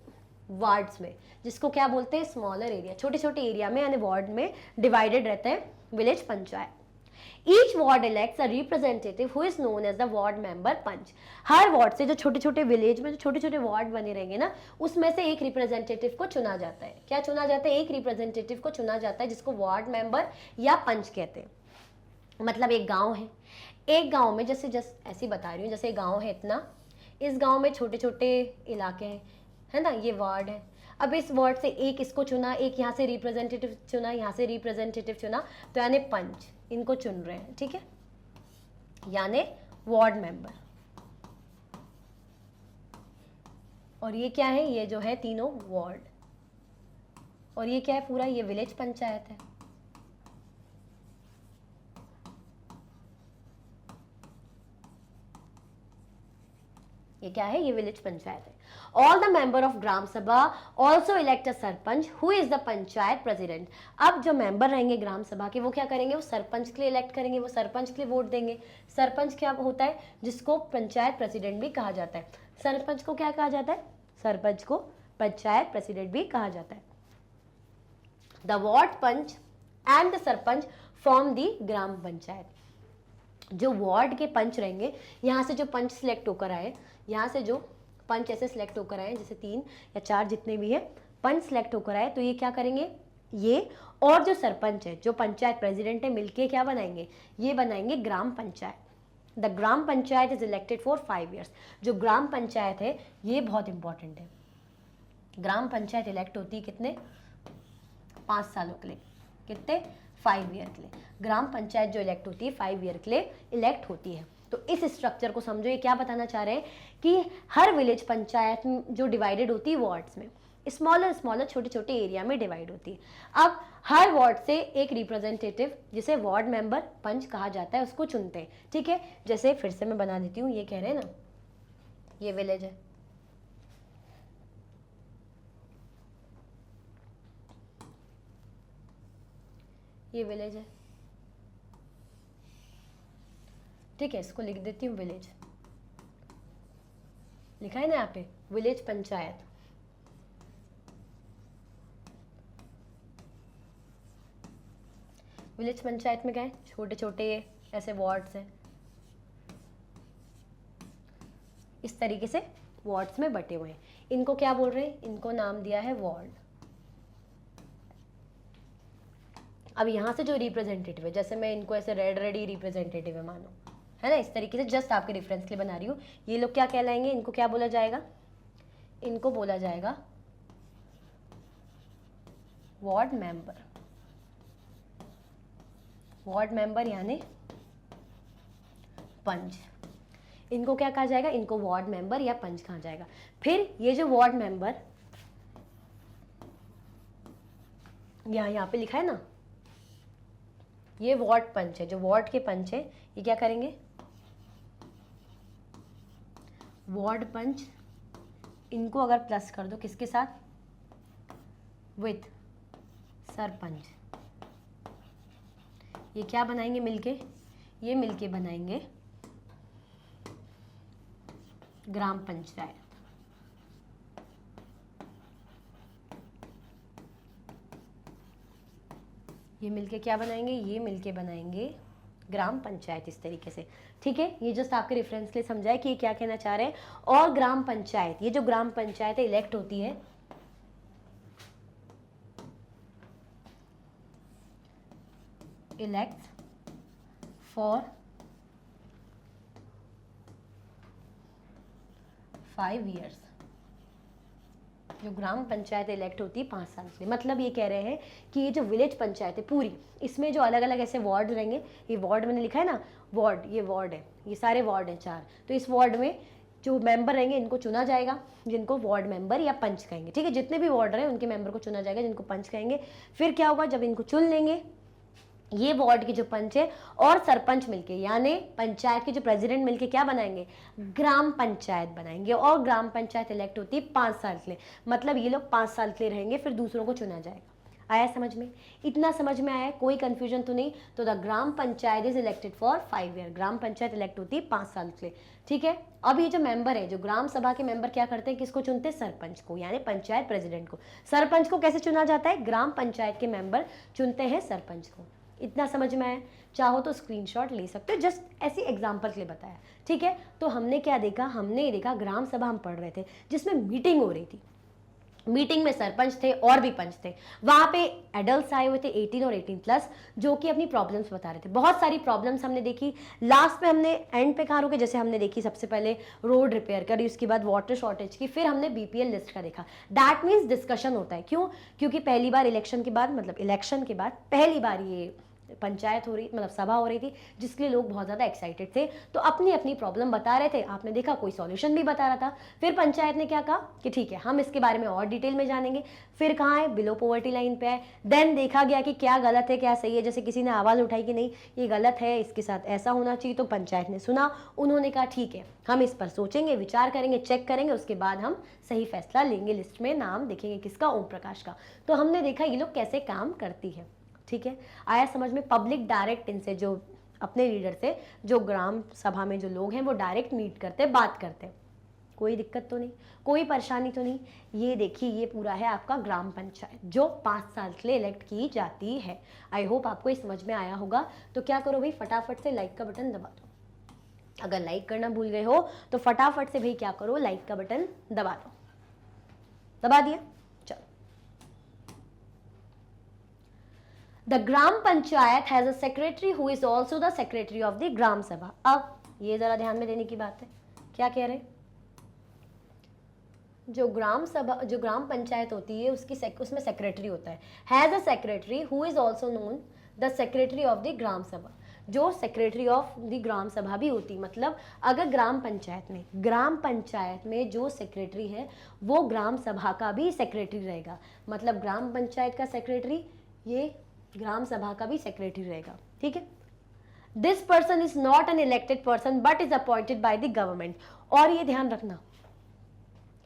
वार्ड्स में, जिसको क्या बोलते हैं, स्मॉलर एरिया, छोटे छोटे एरिया में यानी वार्ड में डिवाइडेड रहते हैं village panchayat. Each ward elects a representative who is known as the ward member panch. हर वार्ड से जो छोटे छोटे विलेज में जो छोटे छोटे वार्ड बने रहेंगे ना, उसमें से एक रिप्रेजेंटेटिव को चुना जाता है। क्या चुना जाता है, एक रिप्रेजेंटेटिव को चुना जाता है जिसको वार्ड मेंबर या पंच कहते हैं। मतलब एक गांव है, एक गांव में जैसे ऐसी बता रही हूँ, जैसे गांव है इतना, इस गांव में छोटे छोटे इलाके हैं, है ना, ये वार्ड है। अब इस वार्ड से एक इसको चुना, एक यहाँ से रिप्रेजेंटेटिव चुना, यहाँ से रिप्रेजेंटेटिव चुना, तो यानी पंच इनको चुन रहे हैं। ठीक है, यानी वार्ड मेंबर। और ये क्या है, ये जो है तीनों वार्ड, और ये क्या है पूरा, ये विलेज पंचायत है। ये क्या है, ये विलेज पंचायत है। All the member of Gram सभा also elect a sarpanch who is the panchayat president. अब जो मेंबर रहेंगे ग्राम सभा के वो क्या करेंगे, वो सरपंच के लिए इलेक्ट करेंगे, वो सरपंच के लिए वोट देंगे। सरपंच क्या होता है, जिसको पंचायत प्रेसिडेंट भी कहा जाता है। सरपंच को क्या कहा जाता है, सरपंच को पंचायत प्रेसिडेंट भी कहा जाता है। The ward panch and the sarpanch form the Gram Panchayat. जो वार्ड के पंच रहेंगे, यहाँ से जो पंच सिलेक्ट होकर आए, यहाँ से जो पंच ऐसे सिलेक्ट होकर आए, जैसे 3 या 4 जितने भी है पंच सिलेक्ट होकर आए, तो ये क्या करेंगे, ये और जो सरपंच है, जो पंचायत प्रेसिडेंट है, मिलके क्या बनाएंगे, ये बनाएंगे Gram Panchayat. The Gram Panchayat is elected for 5 years। जो ग्राम पंचायत है ये बहुत इंपॉर्टेंट है। ग्राम पंचायत इलेक्ट होती है कितने, 5 सालों के लिए, कितने, 5 ईयर के लिए। ग्राम पंचायत जो इलेक्ट होती है 5 ईयर के लिए इलेक्ट होती है। तो इस स्ट्रक्चर को समझो, ये क्या बताना चाह रहे हैं कि हर विलेज पंचायत जो डिवाइडेड होती है वार्ड्स में, स्मॉलर स्मॉलर छोटे छोटे एरिया में डिवाइड होती है। अब हर वार्ड से एक रिप्रेजेंटेटिव जिसे वार्ड मेंबर पंच कहा जाता है उसको चुनते हैं, ठीक है। जैसे फिर से मैं बना देती हूँ, ये कह रहे हैं ना ये विलेज है, ये विलेज है, ठीक है। इसको लिख देती हूँ विलेज, लिखा है ना यहाँ पे विलेज पंचायत। विलेज पंचायत में क्या है, छोटे छोटे ऐसे वार्ड्स हैं, इस तरीके से वार्ड्स में बटे हुए हैं। इनको क्या बोल रहे हैं, इनको नाम दिया है वार्ड। अब यहाँ से जो रिप्रेजेंटेटिव है, जैसे मैं इनको ऐसे रेड रेड ही रिप्रेजेंटेटिव है मानो, है ना, इस तरीके से जस्ट आपके रेफरेंस के लिए बना रही हूँ। ये लोग क्या कहलाएंगे, इनको क्या बोला जाएगा, इनको बोला जाएगा वार्ड मेंबर। वार्ड मेंबर यानी पंच, इनको क्या कहा जाएगा, इनको वार्ड मेंबर या पंच कहा जाएगा। फिर ये जो वार्ड मेंबर यहाँ पे लिखा है ना, ये वार्ड पंच है, जो वार्ड के पंच है, ये क्या करेंगे, वार्ड पंच, इनको अगर प्लस कर दो किसके साथ, विथ सरपंच, ये क्या बनाएंगे मिलके, ये मिलके बनाएंगे ग्राम पंचायत। ये मिलके क्या बनाएंगे, ये मिलके बनाएंगे ग्राम पंचायत, इस तरीके से, ठीक है। ये जस्ट आपके रेफरेंस के लिए समझाए कि ये क्या कहना चाह रहे हैं। और ग्राम पंचायत, ये जो ग्राम पंचायत इलेक्ट होती है, इलेक्ट फॉर 5 years, जो ग्राम पंचायत इलेक्ट होती है 5 साल के लिए। मतलब ये कह रहे हैं कि ये जो विलेज पंचायत है पूरी, इसमें जो अलग अलग ऐसे वार्ड रहेंगे, ये वार्ड मैंने लिखा है ना वार्ड, ये वार्ड है, ये सारे वार्ड हैं 4, तो इस वार्ड में जो मेंबर रहेंगे इनको चुना जाएगा, जिनको वार्ड मेंबर या पंच कहेंगे, ठीक है। जितने भी वार्ड रहे उनके मेंबर को चुना जाएगा, जिनको पंच कहेंगे। फिर क्या होगा, जब इनको चुन लेंगे, ये वार्ड के जो पंच है और सरपंच मिलके, यानी पंचायत के जो प्रेसिडेंट मिलके क्या बनाएंगे, ग्राम पंचायत बनाएंगे। और ग्राम पंचायत इलेक्ट होती है 5 साल के लिए, मतलब ये लोग 5 साल के लिए रहेंगे, फिर दूसरों को चुना जाएगा। आया समझ में, इतना समझ में आया, कोई कंफ्यूजन तो नहीं। तो the Gram Panchayat is elected for 5 years, gram panchayat elect होती है 5 साल के लिए, ठीक है। अब ये जो मेंबर है, जो ग्राम सभा के मेंबर क्या करते हैं, किसको चुनते हैं, सरपंच को, यानी पंचायत प्रेसिडेंट को। सरपंच को कैसे चुना जाता है, ग्राम पंचायत के मेंबर चुनते हैं सरपंच को। इतना समझ में आया, चाहो तो स्क्रीनशॉट ले सकते हो, जस्ट ऐसी एग्जांपल के लिए बताया, ठीक है। तो हमने क्या देखा, हमने ये देखा ग्राम सभा हम पढ़ रहे थे जिसमें मीटिंग हो रही थी, मीटिंग में सरपंच थे और भी पंच थे, वहां पे एडल्ट्स आए हुए थे 18 और 18+, जो कि अपनी प्रॉब्लम्स बता रहे थे। बहुत सारी प्रॉब्लम्स हमने देखी, लास्ट में हमने एंड पे कहाँ रुके, जैसे हमने देखी सबसे पहले रोड रिपेयर करी, उसके बाद वाटर शॉर्टेज की, फिर हमने बीपीएल लिस्ट का देखा। दैट मीन्स डिस्कशन होता है, क्यों, क्योंकि पहली बार इलेक्शन के बाद, मतलब इलेक्शन के बाद पहली बार ये पंचायत हो रही, मतलब सभा हो रही थी, जिसके लिए लोग बहुत ज़्यादा एक्साइटेड थे, तो अपनी अपनी प्रॉब्लम बता रहे थे। आपने देखा कोई सॉल्यूशन भी बता रहा था। फिर पंचायत ने क्या कहा कि ठीक है हम इसके बारे में और डिटेल में जानेंगे। फिर कहाँ है, बिलो पॉवर्टी लाइन पे है। देन देखा गया कि क्या गलत है क्या सही है, जैसे किसी ने आवाज़ उठाई कि नहीं ये गलत है, इसके साथ ऐसा होना चाहिए, तो पंचायत ने सुना, उन्होंने कहा ठीक है हम इस पर सोचेंगे, विचार करेंगे, चेक करेंगे, उसके बाद हम सही फैसला लेंगे। लिस्ट में नाम देखेंगे किसका, ओम प्रकाश का। तो हमने देखा ये लोग कैसे काम करती है, ठीक है। आया समझ में। पब्लिक डायरेक्ट इनसे, जो अपने लीडर से, जो ग्राम सभा में जो लोग हैं वो डायरेक्ट मीट करते, बात करते, कोई दिक्कत तो नहीं, कोई परेशानी तो नहीं। ये देखिए ये पूरा है आपका ग्राम पंचायत, जो 5 साल के लिए इलेक्ट की जाती है। आई होप आपको ये समझ में आया होगा। तो क्या करो भाई, फटाफट से लाइक का बटन दबा दो। अगर लाइक करना भूल गए हो तो फटाफट से भाई क्या करो, लाइक का बटन दबा दो। दबा दिया, The Gram Panchayat has a secretary who is also the secretary of the Gram Sabha. अब ये जरा ध्यान में देने की बात है, क्या कह रहे, जो ग्राम सभा, जो ग्राम पंचायत होती है उसमें सेक्रेटरी होता है, has a secretary who is also known the secretary of the Gram Sabha. जो सेक्रेटरी ऑफ द ग्राम सभा भी होती। मतलब अगर ग्राम पंचायत में जो सेक्रेटरी है वो ग्राम सभा का भी सेक्रेटरी रहेगा। मतलब ग्राम पंचायत का सेक्रेटरी ये ग्राम सभा का भी सेक्रेटरी रहेगा, ठीक है। This person is not an elected person but is appointed by the government. और ये ध्यान रखना,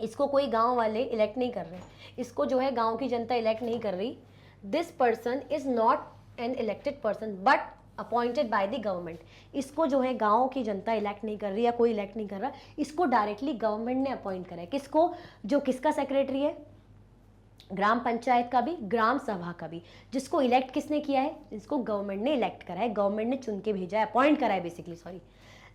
इसको कोई गांव वाले इलेक्ट नहीं कर रहे, इसको जो है गांव की जनता इलेक्ट नहीं कर रही। This person is not an elected person but appointed by the government. इसको जो है गांव की जनता इलेक्ट नहीं कर रही या कोई इलेक्ट नहीं कर रहा, इसको डायरेक्टली गवर्नमेंट ने अपॉइंट करा है। किसको? जो किसका सेक्रेटरी है? ग्राम पंचायत का भी, ग्राम सभा का भी। जिसको इलेक्ट किसने किया है? जिसको गवर्नमेंट ने इलेक्ट करा है, गवर्नमेंट ने चुन के भेजा है, अपॉइंट करा है basically, sorry.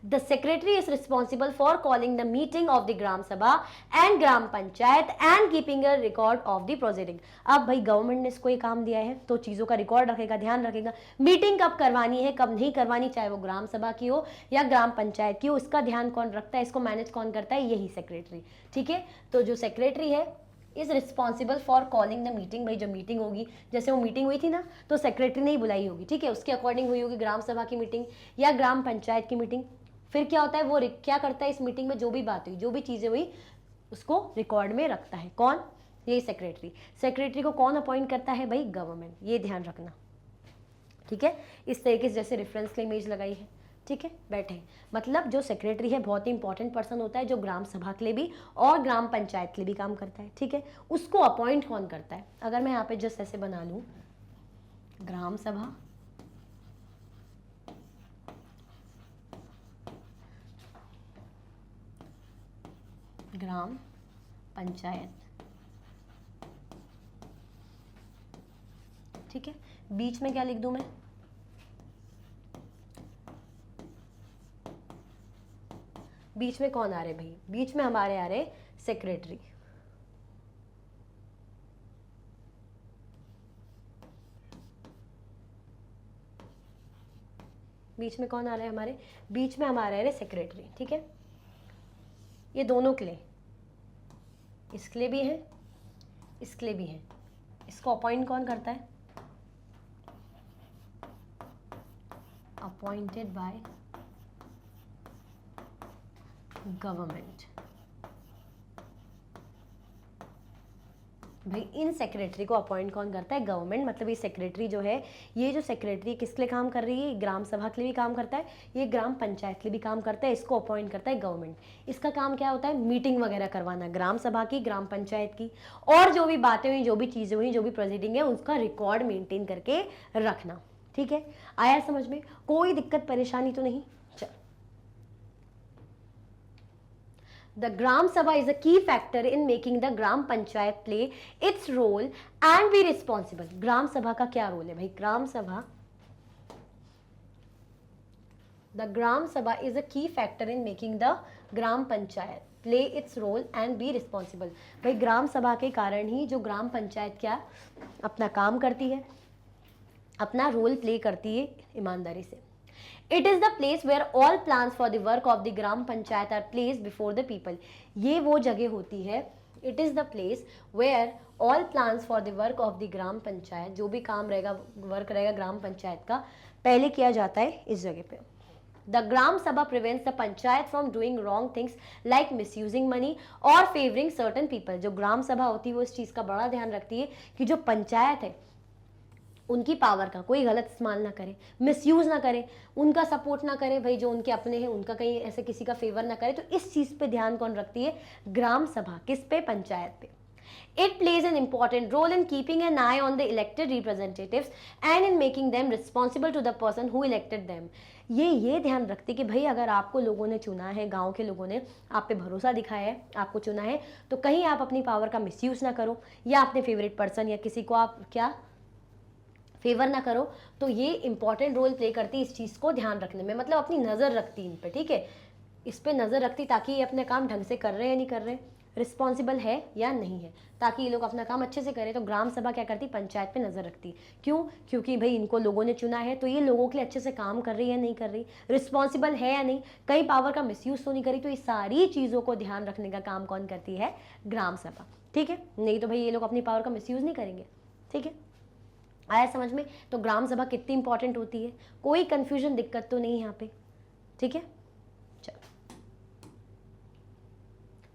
The secretary is responsible for calling the meeting of the gram sabha and gram panchayat and keeping a record of the proceeding। अब भाई गवर्नमेंट ने इसको ये काम दिया है तो चीजों का रिकॉर्ड रखेगा, ध्यान रखेगा, मीटिंग कब करवानी है कब नहीं करवानी, चाहे वो ग्राम सभा की हो या ग्राम पंचायत की हो, इसका ध्यान कौन रखता है, इसको मैनेज कौन करता है? यही सेक्रेटरी, ठीक है। तो जो सेक्रेटरी है is responsible for calling the meeting. भाई जब मीटिंग होगी, जैसे वो मीटिंग हुई थी ना, तो सेक्रेटरी ने ही बुलाई होगी, ठीक है, उसके अकॉर्डिंग हुई होगी ग्राम सभा की मीटिंग या ग्राम पंचायत की मीटिंग। फिर क्या होता है, वो क्या करता है, इस मीटिंग में जो भी बात हुई, जो भी चीजें हुई, उसको रिकॉर्ड में रखता है। कौन? ये सेक्रेटरी। सेक्रेटरी को कौन अपॉइंट करता है? भाई गवर्नमेंट। ये ध्यान रखना, ठीक है। इस तरीके से जैसे रेफरेंस के लिए इमेज लगाई है, ठीक है, बैठे। मतलब जो सेक्रेटरी है बहुत ही इंपॉर्टेंट पर्सन होता है, जो ग्राम सभा के लिए भी और ग्राम पंचायत के लिए भी काम करता है, ठीक है। उसको अपॉइंट कौन करता है? अगर मैं यहाँ पे जस्ट ऐसे बना लूँ, ग्राम सभा, ग्राम पंचायत, ठीक है। बीच में क्या लिख दूं मैं? बीच में कौन आ रहे भाई? बीच में हमारे आ रहे सेक्रेटरी, बीच में कौन आ रहा है हमारे? बीच में हमारे आ रहे सेक्रेटरी, ठीक है। ये दोनों के लिए, इसके लिए भी है, इसके लिए भी है। इसको अपॉइंट कौन करता है? Appointed by government. भाई इन सेक्रेटरी को अपॉइंट कौन करता है? गवर्नमेंट। मतलब ये सेक्रेटरी जो है, ये जो सेक्रेटरी किस लिए काम कर रही है? ग्राम सभा के लिए भी काम करता है, ये ग्राम पंचायत के लिए भी काम करता है, इसको अपॉइंट करता है गवर्नमेंट। इसका काम क्या होता है? मीटिंग वगैरह करवाना, ग्राम सभा की, ग्राम पंचायत की, और जो भी बातें हुई, जो भी चीज़ें हुई, जो भी प्रोसीडिंग है, उसका रिकॉर्ड मेंटेन करके रखना, ठीक है। आया समझ में? कोई दिक्कत परेशानी तो नहीं? The Gram Sabha is a key factor in making the Gram Panchayat play its role and be responsible। ग्राम सभा का क्या रोल है भाई? ग्राम सभा, the Gram Sabha is a key factor in making the Gram Panchayat play its role and be responsible। भाई ग्राम सभा के कारण ही जो ग्राम पंचायत क्या अपना काम करती है, अपना रोल प्ले करती है ईमानदारी से। It is the place where all plans for the work of the Gram panchayat are placed before the people। ये वो जगह होती है, it is the place where all plans for the work of the Gram Panchayat, जो भी काम रहेगा, वर्क रहेगा ग्राम पंचायत का, पहले किया जाता है इस जगह पे। The Gram Sabha prevents the panchayat from doing wrong things like misusing money or favoring certain people। जो ग्राम सभा होती है वो इस चीज़ का बड़ा ध्यान रखती है कि जो पंचायत है उनकी पावर का कोई गलत इस्तेमाल ना करे, मिसयूज ना करे, उनका सपोर्ट ना करे, भाई जो उनके अपने हैं उनका कहीं ऐसे किसी का फेवर ना करे। तो इस चीज़ पे ध्यान कौन रखती है? ग्राम सभा। किस पे? पंचायत पे। It plays an important role in keeping an eye on the elected representatives and in making them responsible to the person who elected them। ये ध्यान रखती है कि भाई अगर आपको लोगों ने चुना है, गांव के लोगों ने आप पे भरोसा दिखाया है, आपको चुना है, तो कहीं आप अपनी पावर का मिसयूज ना करो या अपने फेवरेट पर्सन या किसी को आप क्या फेवर ना करो। तो ये इंपॉर्टेंट रोल प्ले करती है इस चीज़ को ध्यान रखने में, मतलब अपनी नज़र रखती इन पे, ठीक है, इस पे नज़र रखती ताकि ये अपने काम ढंग से कर रहे हैं या नहीं कर रहे, रिस्पॉन्सिबल है या नहीं है, ताकि ये लोग अपना काम अच्छे से करें। तो ग्राम सभा क्या करती? पंचायत पे नज़र रखती। क्यों? क्योंकि भाई इनको लोगों ने चुना है, तो ये लोगों के लिए अच्छे से काम कर रही है नहीं कर रही, रिस्पॉन्सिबल है या नहीं, कई पावर का मिसयूज तो नहीं करी। तो ये सारी चीज़ों को ध्यान रखने का काम कौन करती है? ग्राम सभा, ठीक है। नहीं तो भाई ये लोग अपनी पावर का मिसयूज नहीं करेंगे, ठीक है। आया समझ में? तो ग्राम सभा कितनी इंपॉर्टेंट होती है, कोई कंफ्यूजन दिक्कत तो नहीं यहाँ पे, ठीक है। चलो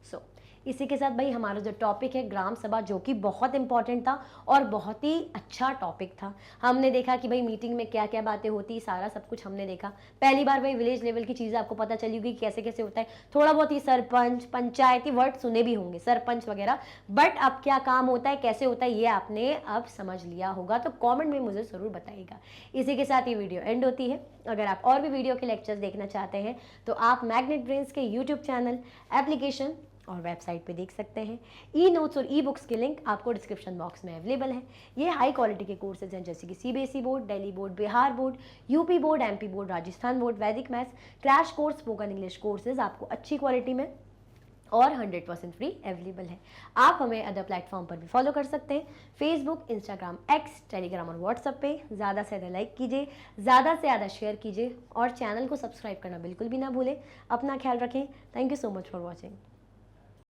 सो इसी के साथ भाई हमारा जो टॉपिक है ग्राम सभा, जो कि बहुत इंपॉर्टेंट था और बहुत ही अच्छा टॉपिक था। हमने देखा कि भाई मीटिंग में क्या क्या बातें होती, सारा सब कुछ हमने देखा। पहली बार भाई विलेज लेवल की चीज़ें आपको पता चली होगी कैसे कैसे होता है। थोड़ा बहुत ही सरपंच पंचायती वर्ड सुने भी होंगे, सरपंच वगैरह, बट अब क्या काम होता है, कैसे होता है, ये आपने अब समझ लिया होगा। तो कॉमेंट में मुझे ज़रूर बताइएगा। इसी के साथ ये वीडियो एंड होती है। अगर आप और भी वीडियो के लेक्चर्स देखना चाहते हैं तो आप मैग्नेट ब्रेन्स के यूट्यूब चैनल, एप्लीकेशन और वेबसाइट पे देख सकते हैं। ई नोट्स और ई बुक्स के लिंक आपको डिस्क्रिप्शन बॉक्स में अवेलेबल है। ये हाई क्वालिटी के कोर्सेज हैं, जैसे कि CBSE board, Delhi board, Bihar board, UP board, MP board, Rajasthan board, Vedic maths, crash course, spoken English courses आपको अच्छी क्वालिटी में और 100% फ्री अवेलेबल है। आप हमें अदर प्लेटफॉर्म पर भी फॉलो कर सकते हैं, फेसबुक, इंस्टाग्राम, एक्स, टेलीग्राम और व्हाट्सएप पे। ज़्यादा से ज़्यादा लाइक कीजिए, ज़्यादा से ज़्यादा शेयर कीजिए और चैनल को सब्सक्राइब करना बिल्कुल भी ना भूलें। अपना ख्याल रखें। Thank you so much for watching.